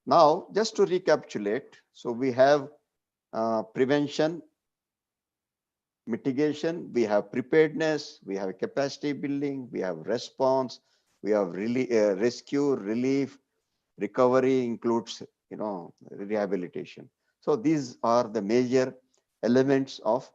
Speaker 1: Now, just to recapitulate, so we have prevention, mitigation, we have preparedness, we have capacity building, we have response, we have rescue, relief, recovery includes, rehabilitation. So these are the major elements of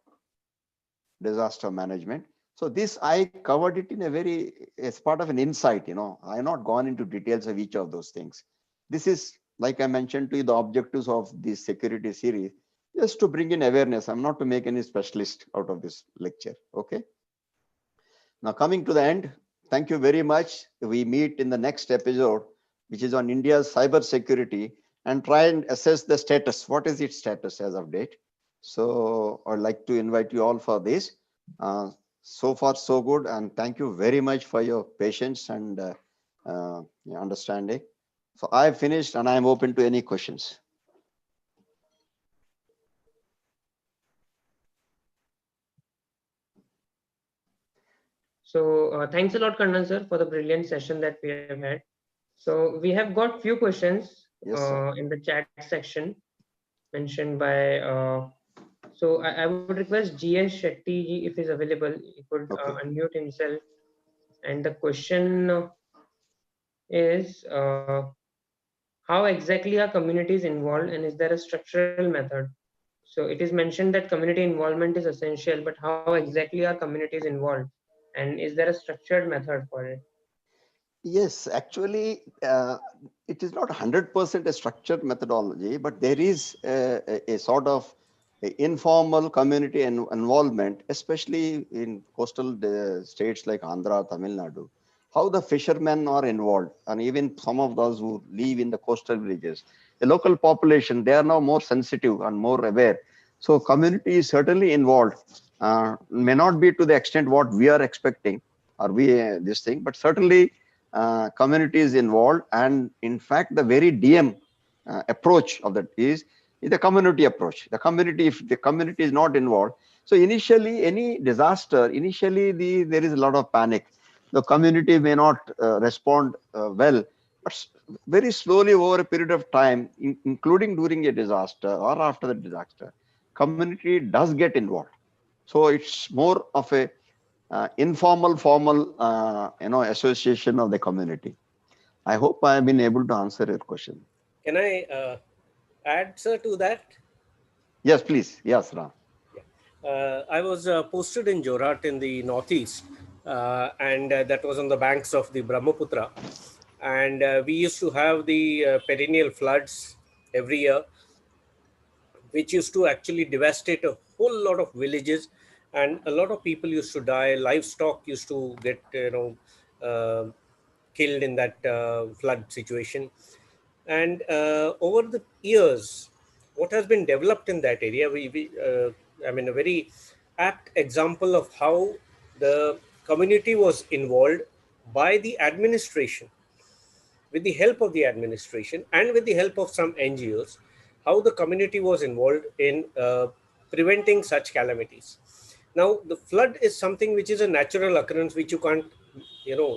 Speaker 1: disaster management. So this I covered it in a very, as part of an insight, I have not gone into details of each of those things. This is, like I mentioned to you, the objectives of this security series, just to bring in awareness. I'm not to make any specialist out of this lecture. Okay. Now coming to the end, thank you very much. We meet in the next episode, which is on India's cyber security, and try and assess the status. What is its status as of date? So I'd like to invite you all for this. So far, so good. And thank you very much for your patience and your understanding. So I've finished and I'm open to any questions.
Speaker 2: So thanks a lot, Kannan sir, for the brilliant session that we have had. So we have got few questions
Speaker 1: Yes,
Speaker 2: in the chat section mentioned by. I would request GS Shetty ji, if he's available, he could
Speaker 1: okay.
Speaker 2: unmute himself. And the question is, how exactly are communities involved, and is there a structural method? So it is mentioned that community involvement is essential, but how exactly are communities involved, and is there a structured method for it?
Speaker 1: Yes, actually, it is not 100% a structured methodology, but there is a sort of informal community involvement, especially in coastal states like Andhra, Tamil Nadu. How the fishermen are involved, and even some of those who live in the coastal villages, the local population, they are now more sensitive and more aware. So community is certainly involved. May not be to the extent what we are expecting, or we this thing, but certainly communities involved. And in fact, the very DM approach of that is the community approach. The community, if the community is not involved, so initially any disaster, initially there is a lot of panic. The community may not respond well, but very slowly over a period of time, including during a disaster or after the disaster, community does get involved. So it's more of a informal, formal, association of the community. I hope I have been able to answer your question.
Speaker 3: Can I add, sir, to that?
Speaker 1: Yes, please. Yes, Ram.
Speaker 3: I was posted in Jorat in the northeast, and that was on the banks of the Brahmaputra. And we used to have the perennial floods every year, which used to actually devastate a whole lot of villages, and a lot of people used to die. Livestock used to get, killed in that flood situation. And over the years, what has been developed in that area, I mean, a very apt example of how the community was involved by the administration, with the help of the administration and with the help of some NGOs, how the community was involved in preventing such calamities. Now, the flood is something which is a natural occurrence which you can't,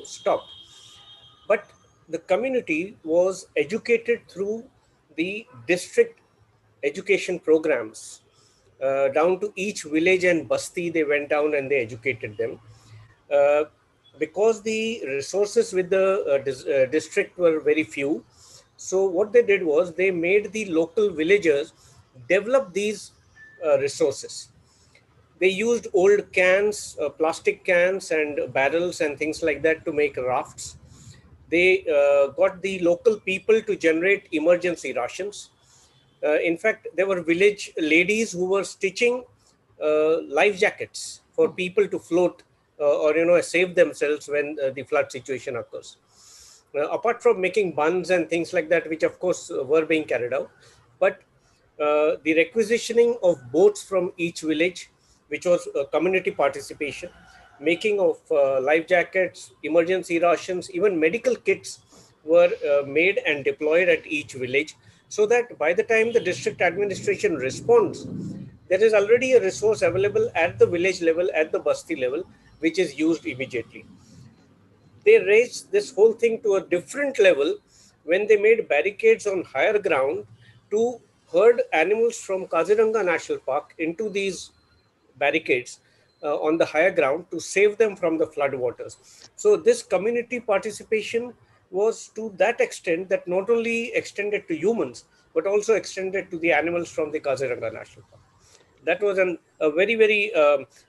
Speaker 3: stop. But the community was educated through the district education programs down to each village and basti. They went down and they educated them. Uh, because the resources with the district were very few, so what they did was they made the local villagers develop these resources. They used old cans, plastic cans and barrels and things like that to make rafts. They got the local people to generate emergency rations. In fact, there were village ladies who were stitching life jackets for people to float or save themselves when the flood situation occurs. Apart from making buns and things like that, which of course were being carried out, but the requisitioning of boats from each village, which was community participation, making of life jackets, emergency rations, even medical kits were made and deployed at each village, so that by the time the district administration responds, there is already a resource available at the village level, at the basti level, which is used immediately. They raised this whole thing to a different level when they made barricades on higher ground to herd animals from Kaziranga National Park into these barricades on the higher ground to save them from the flood waters. So this community participation was to that extent that not only extended to humans, but also extended to the animals from the Kaziranga National Park. That was a very, very,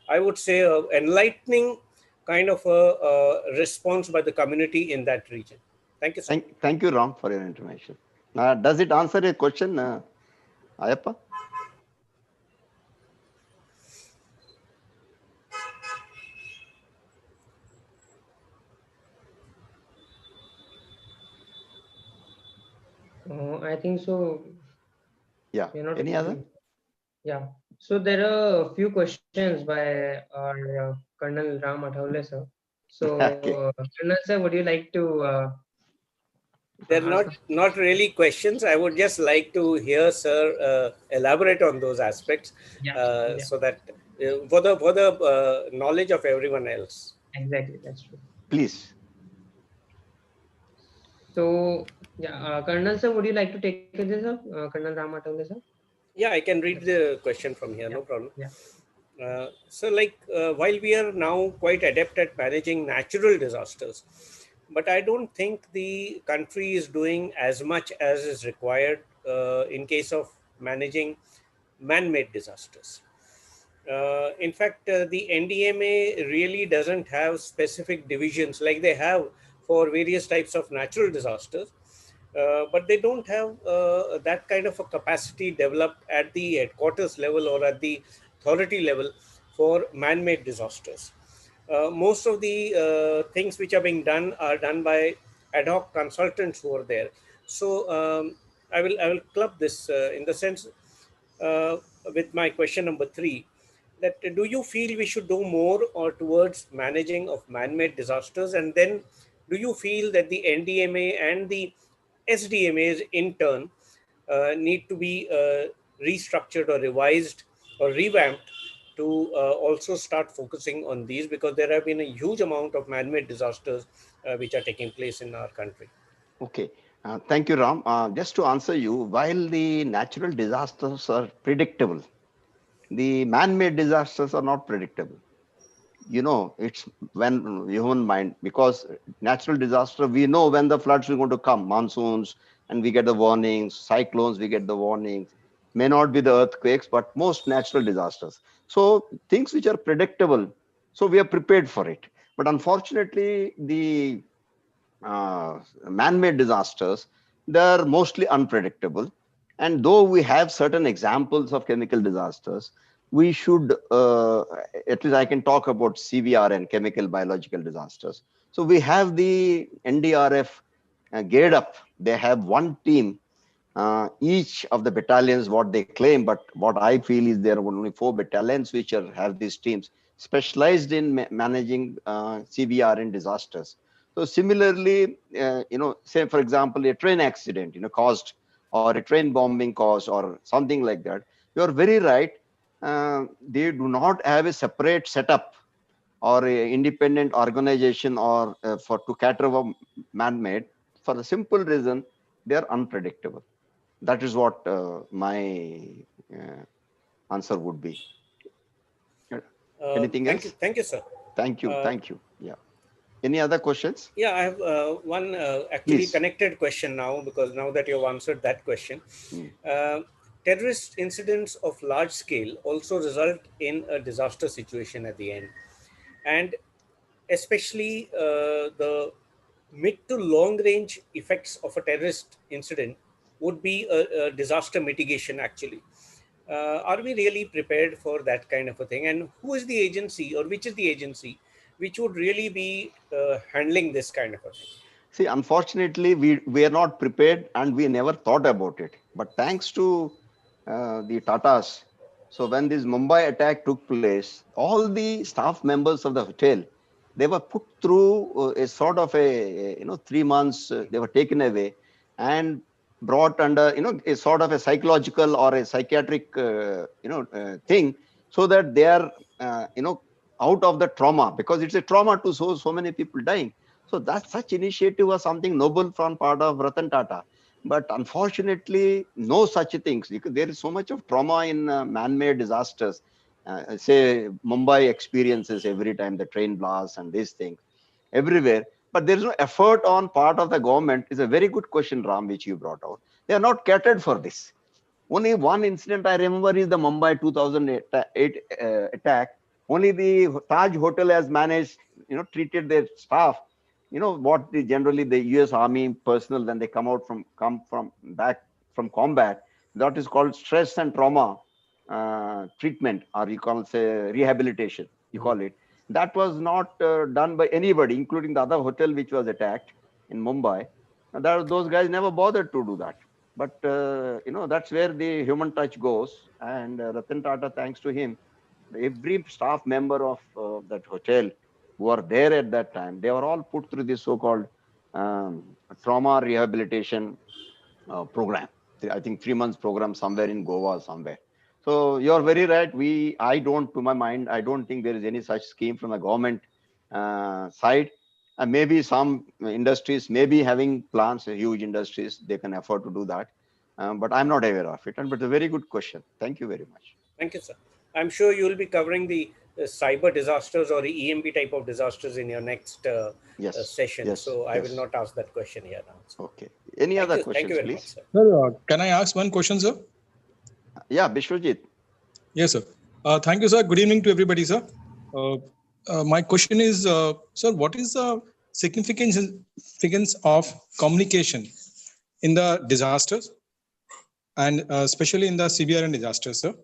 Speaker 3: I would say, enlightening kind of a response by the community in that region. Thank you so much.
Speaker 1: Thank you, Ram, for your information. Does it answer a question, Ayappa?
Speaker 2: I think so.
Speaker 1: Yeah.
Speaker 2: We're not
Speaker 1: Any other?
Speaker 2: getting. Yeah. So there are a few questions by our Colonel Ram Athavale sir. So,
Speaker 1: Okay.
Speaker 2: Colonel sir, would you like to
Speaker 3: They're
Speaker 2: ask?
Speaker 3: not really questions. I would just like to hear Sir elaborate on those aspects,
Speaker 2: Yeah, yeah,
Speaker 3: so that for the knowledge of everyone else.
Speaker 2: exactly. That's true.
Speaker 1: Please.
Speaker 2: So, yeah, Colonel sir, would you like to take this up? Colonel Ram Athavale sir?
Speaker 3: Yeah, I can
Speaker 2: Yeah,
Speaker 3: read the question from here.
Speaker 2: yeah,
Speaker 3: No problem.
Speaker 2: yeah.
Speaker 3: So, like, while we are now quite adept at managing natural disasters, but I don't think the country is doing as much as is required in case of managing man-made disasters. In fact, the NDMA really doesn't have specific divisions like they have for various types of natural disasters, but they don't have that kind of a capacity developed at the headquarters level or at the authority level for man-made disasters. Most of the things which are being done are done by ad hoc consultants who are there. So I will club this in the sense uh, with my question number three, that do you feel we should do more or towards managing of man-made disasters, and then do you feel that the NDMA and the SDMAs in turn need to be restructured or revised or revamped to also start focusing on these, because there have been a huge amount of man-made disasters which are taking place in our country.
Speaker 1: Okay. Thank you, Ram. Just to answer you, while the natural disasters are predictable, the man-made disasters are not predictable. It's when human mind, because natural disaster, we know when the floods are going to come, monsoons, and we get the warnings, cyclones, we get the warnings. May not be the earthquakes, but most natural disasters. So things which are predictable, so we are prepared for it. But unfortunately, the man-made disasters, they're mostly unpredictable. And though we have certain examples of chemical disasters, we should, at least I can talk about CBRN, chemical biological disasters. So we have the NDRF geared up. They have one team, each of the battalions, what they claim, but what I feel is there are only 4 battalions which have these teams specialized in managing CBRN disasters. So similarly, say for example, a train accident, caused, or a train bombing caused, or something like that. You're very right. They do not have a separate setup or a independent organization or for to cater over man-made, for the simple reason they are unpredictable. That is what my answer would be. Anything else?
Speaker 3: Thank you, sir.
Speaker 1: Thank you. Thank you. Yeah. Any other questions?
Speaker 3: Yeah, I have one actually
Speaker 1: Please.
Speaker 3: connected question now, because now that you've answered that question, uh, terrorist incidents of large scale also result in a disaster situation at the end. And especially the mid to long range effects of a terrorist incident would be a disaster mitigation actually. Are we really prepared for that kind of a thing? And who is the agency, or which is the agency which would really be handling this kind of a thing?
Speaker 1: See, unfortunately, we are not prepared and we never thought about it. But thanks to the Tatas, so when this Mumbai attack took place, all the staff members of the hotel, they were put through a sort of a 3 months. They were taken away and brought under a sort of a psychological or a psychiatric thing, so that they are out of the trauma, because it's a trauma to so many people dying. So that such initiative was something noble from part of Ratan Tata. But unfortunately, no such things, because there is so much of trauma in man-made disasters. Say Mumbai experiences every time the train blasts and these things everywhere. But there is no effort on part of the government. Is a very good question, Ram, which you brought out. They are not catered for this. Only one incident I remember is the Mumbai 2008 attack. Only the Taj Hotel has managed, treated their staff. What generally the U.S. Army personnel, when they come from back from combat, that is called stress and trauma treatment, or you call say rehabilitation. You call it. That was not done by anybody, including the other hotel which was attacked in Mumbai. And those guys never bothered to do that. But that's where the human touch goes. And Ratan Tata, thanks to him, every staff member of that hotel who were there at that time, they were all put through this so-called trauma rehabilitation program. I think 3 months program somewhere in Goa somewhere. So you're very right. I don't, to my mind, I don't think there is any such scheme from the government side. And maybe some industries may be having plans, huge industries, they can afford to do that. But I'm not aware of it. But it's a very good question. Thank you very much.
Speaker 3: Thank you, sir. I'm sure you will be covering the cyber disasters or the EMB type of disasters in your next session.
Speaker 1: Yes,
Speaker 3: so I will not ask that question here now. So.
Speaker 1: Okay. Any other questions,
Speaker 3: thank you very
Speaker 1: please?
Speaker 3: Much, sir.
Speaker 4: Can I ask one question, sir?
Speaker 1: Yeah, Bishwajit.
Speaker 4: Yes, sir. Thank you, sir. Good evening to everybody, sir. My question is, sir, what is the significance of communication in the disasters, and especially in the CBRN disasters, sir?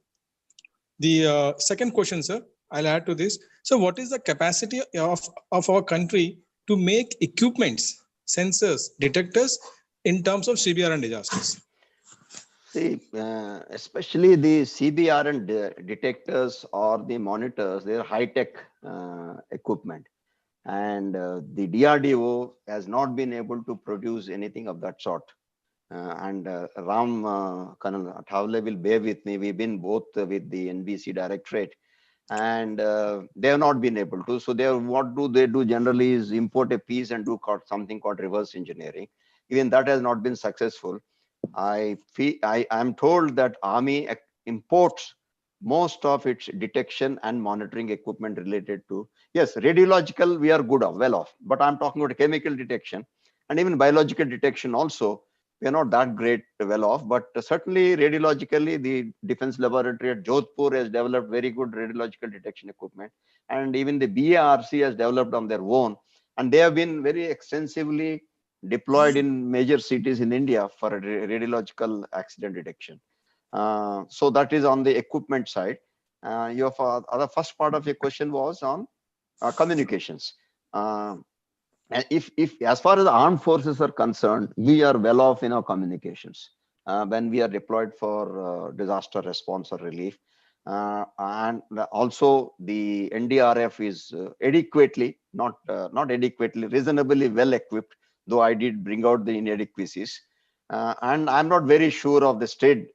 Speaker 4: The second question, sir, I'll add to this. So what is the capacity of our country to make equipments, sensors, detectors in terms of CBRN disasters?
Speaker 1: See, especially the CBRN detectors or the monitors, they're high-tech equipment. And the DRDO has not been able to produce anything of that sort. And Ram Colonel Thawle will bear with me. We've been both with the NBC Directorate, and they have not been able to. So what do they do generally is import a piece and do something called reverse engineering. Even that has not been successful. I am told that Army imports most of its detection and monitoring equipment related to, yes, radiological, we are well off, but I'm talking about chemical detection and even biological detection also. We are not that great well off, but certainly radiologically, the Defense Laboratory at Jodhpur has developed very good radiological detection equipment. And even the BARC has developed on their own. And they have been very extensively deployed in major cities in India for radiological accident detection. So that is on the equipment side. Your other first part of your question was on communications. And if as far as the armed forces are concerned, we are well off in our communications when we are deployed for disaster response or relief. And also the NDRF is adequately, not adequately, reasonably well equipped, though I did bring out the inadequacies. And I'm not very sure of the state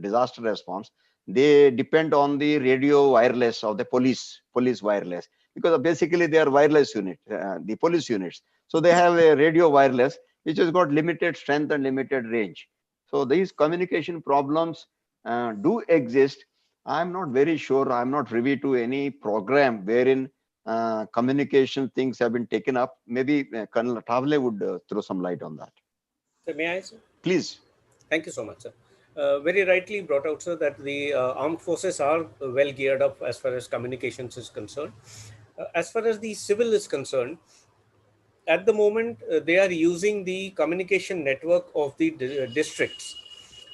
Speaker 1: disaster response. They depend on the radio wireless of the police wireless, because basically they are wireless unit, the police units. So they have a radio wireless which has got limited strength and limited range. So these communication problems do exist. I'm not very sure. I'm not privy to any program wherein communication things have been taken up. Maybe Colonel Thavle would throw some light on that.
Speaker 3: So may I, sir?
Speaker 1: Please.
Speaker 3: Thank you so much, sir. Very rightly brought out, sir, that the armed forces are well geared up as far as communications is concerned. As far as the civil is concerned, at the moment, they are using the communication network of the districts.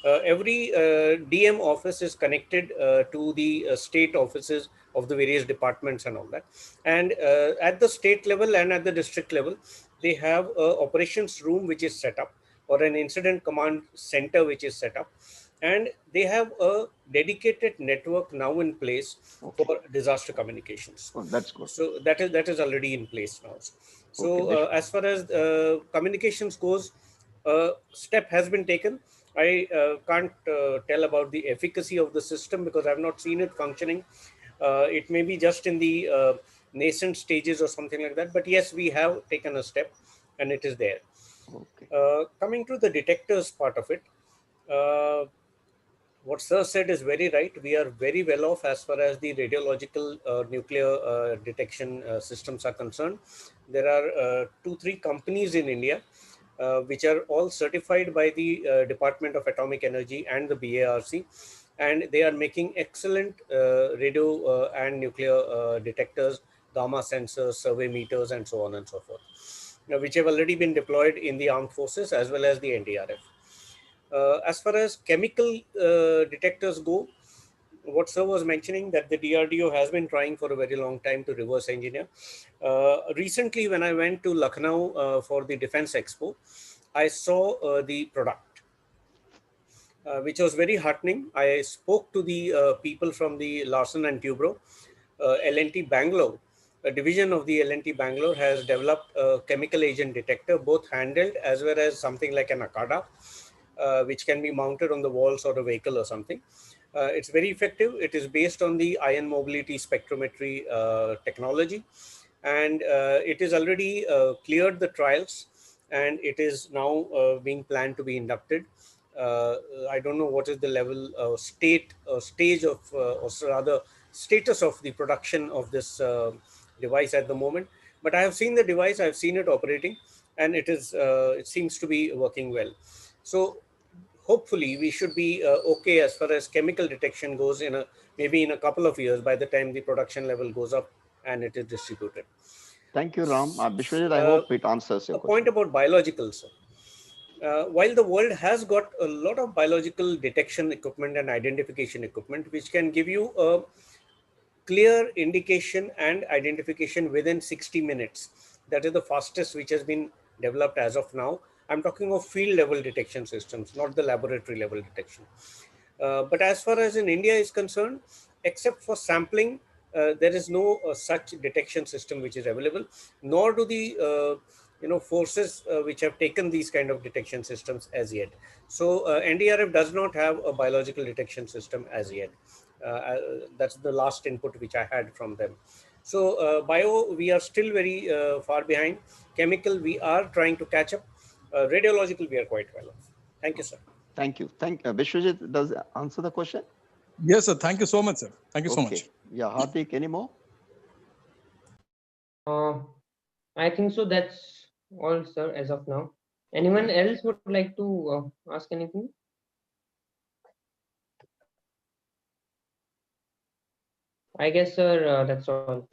Speaker 3: Every DM office is connected to the state offices of the various departments and all that. And at the state level and at the district level, they have a operations room which is set up, or an incident command center which is set up. And they have a dedicated network now in place for disaster communications.
Speaker 1: Oh, that's good.
Speaker 3: So that is already in place now. So as far as communications goes, a step has been taken. I can't tell about the efficacy of the system because I've not seen it functioning. It may be just in the nascent stages or something like that. But yes, we have taken a step and it is there.
Speaker 1: Okay.
Speaker 3: Coming to the detectors part of it, what Sir said is very right. We are very well off as far as the radiological nuclear detection systems are concerned. There are 2-3 companies in India which are all certified by the Department of Atomic Energy and the BARC, and they are making excellent radio and nuclear detectors, gamma sensors, survey meters, and so on and so forth, which have already been deployed in the armed forces as well as the NDRF. As far as chemical detectors go, what Sir was mentioning, that the DRDO has been trying for a very long time to reverse engineer. Recently, when I went to Lucknow for the Defense Expo, I saw the product, which was very heartening. I spoke to the people from the Larsen and Toubro. L&T Bangalore, a division of the L&T Bangalore, has developed a chemical agent detector, both handheld as well as something like an Akada, which can be mounted on the walls or a vehicle or something. It's very effective. It is based on the ion mobility spectrometry technology, and it is already cleared the trials, and it is now being planned to be inducted. I don't know what is the level, stage of, or rather status of the production of this device at the moment. But I have seen the device, I've seen it operating, and it seems to be working well. So hopefully we should be okay as far as chemical detection goes maybe in a couple of years, by the time the production level goes up and it is distributed.
Speaker 1: Thank you, Ram. Vishwajit, I hope it answers your
Speaker 3: question. A
Speaker 1: question.
Speaker 3: point about biologicals. While the world has got a lot of biological detection equipment and identification equipment, which can give you a clear indication and identification within 60 minutes. That is the fastest which has been developed as of now. I'm talking of field level detection systems, not the laboratory level detection. But as far as in India is concerned, except for sampling, there is no such detection system which is available, nor do the forces which have taken these kind of detection systems as yet. So NDRF does not have a biological detection system as yet. That's the last input which I had from them. So bio, we are still very far behind. Chemical, we are trying to catch up. Radiological, we are quite well off. Thank you, sir.
Speaker 1: Thank you. Vishwajit, does it answer the question?
Speaker 4: Yes, sir. Thank you so much, sir. Thank you so much.
Speaker 1: Yeah, Hardik, any more?
Speaker 2: I think so. That's all, sir, as of now. Anyone else would like to ask anything? I guess, sir, that's all.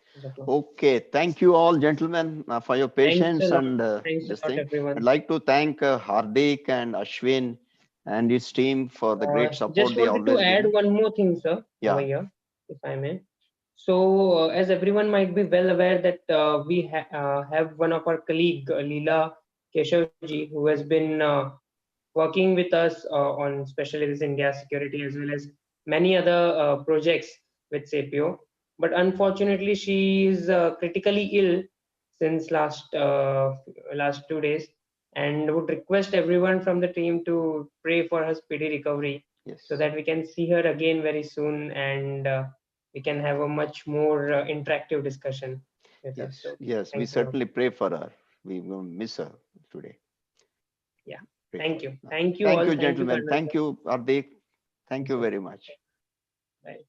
Speaker 1: Okay, thank you all, gentlemen, for your patience and
Speaker 2: this thing. Everyone.
Speaker 1: I'd like to thank Hardik and Ashwin and his team for the great support.
Speaker 2: Just wanted to add one more thing, sir, over here, if I may. So, as everyone might be well aware that we have one of our colleague, Leela Keshavji, who has been working with us on especially this India security as well as many other projects with CPO. But unfortunately, she is critically ill since last 2 days, and would request everyone from the team to pray for her speedy recovery, so that we can see her again very soon, and we can have a much more interactive discussion with her. So,
Speaker 1: yes, we certainly pray for her. We will miss her today.
Speaker 2: Yeah. Thank you. Thank you
Speaker 1: Thank
Speaker 2: all.
Speaker 1: you,
Speaker 2: Thank you,
Speaker 1: gentlemen.
Speaker 2: Karnan.
Speaker 1: Thank you, Hardik. Thank you very much.
Speaker 2: Bye.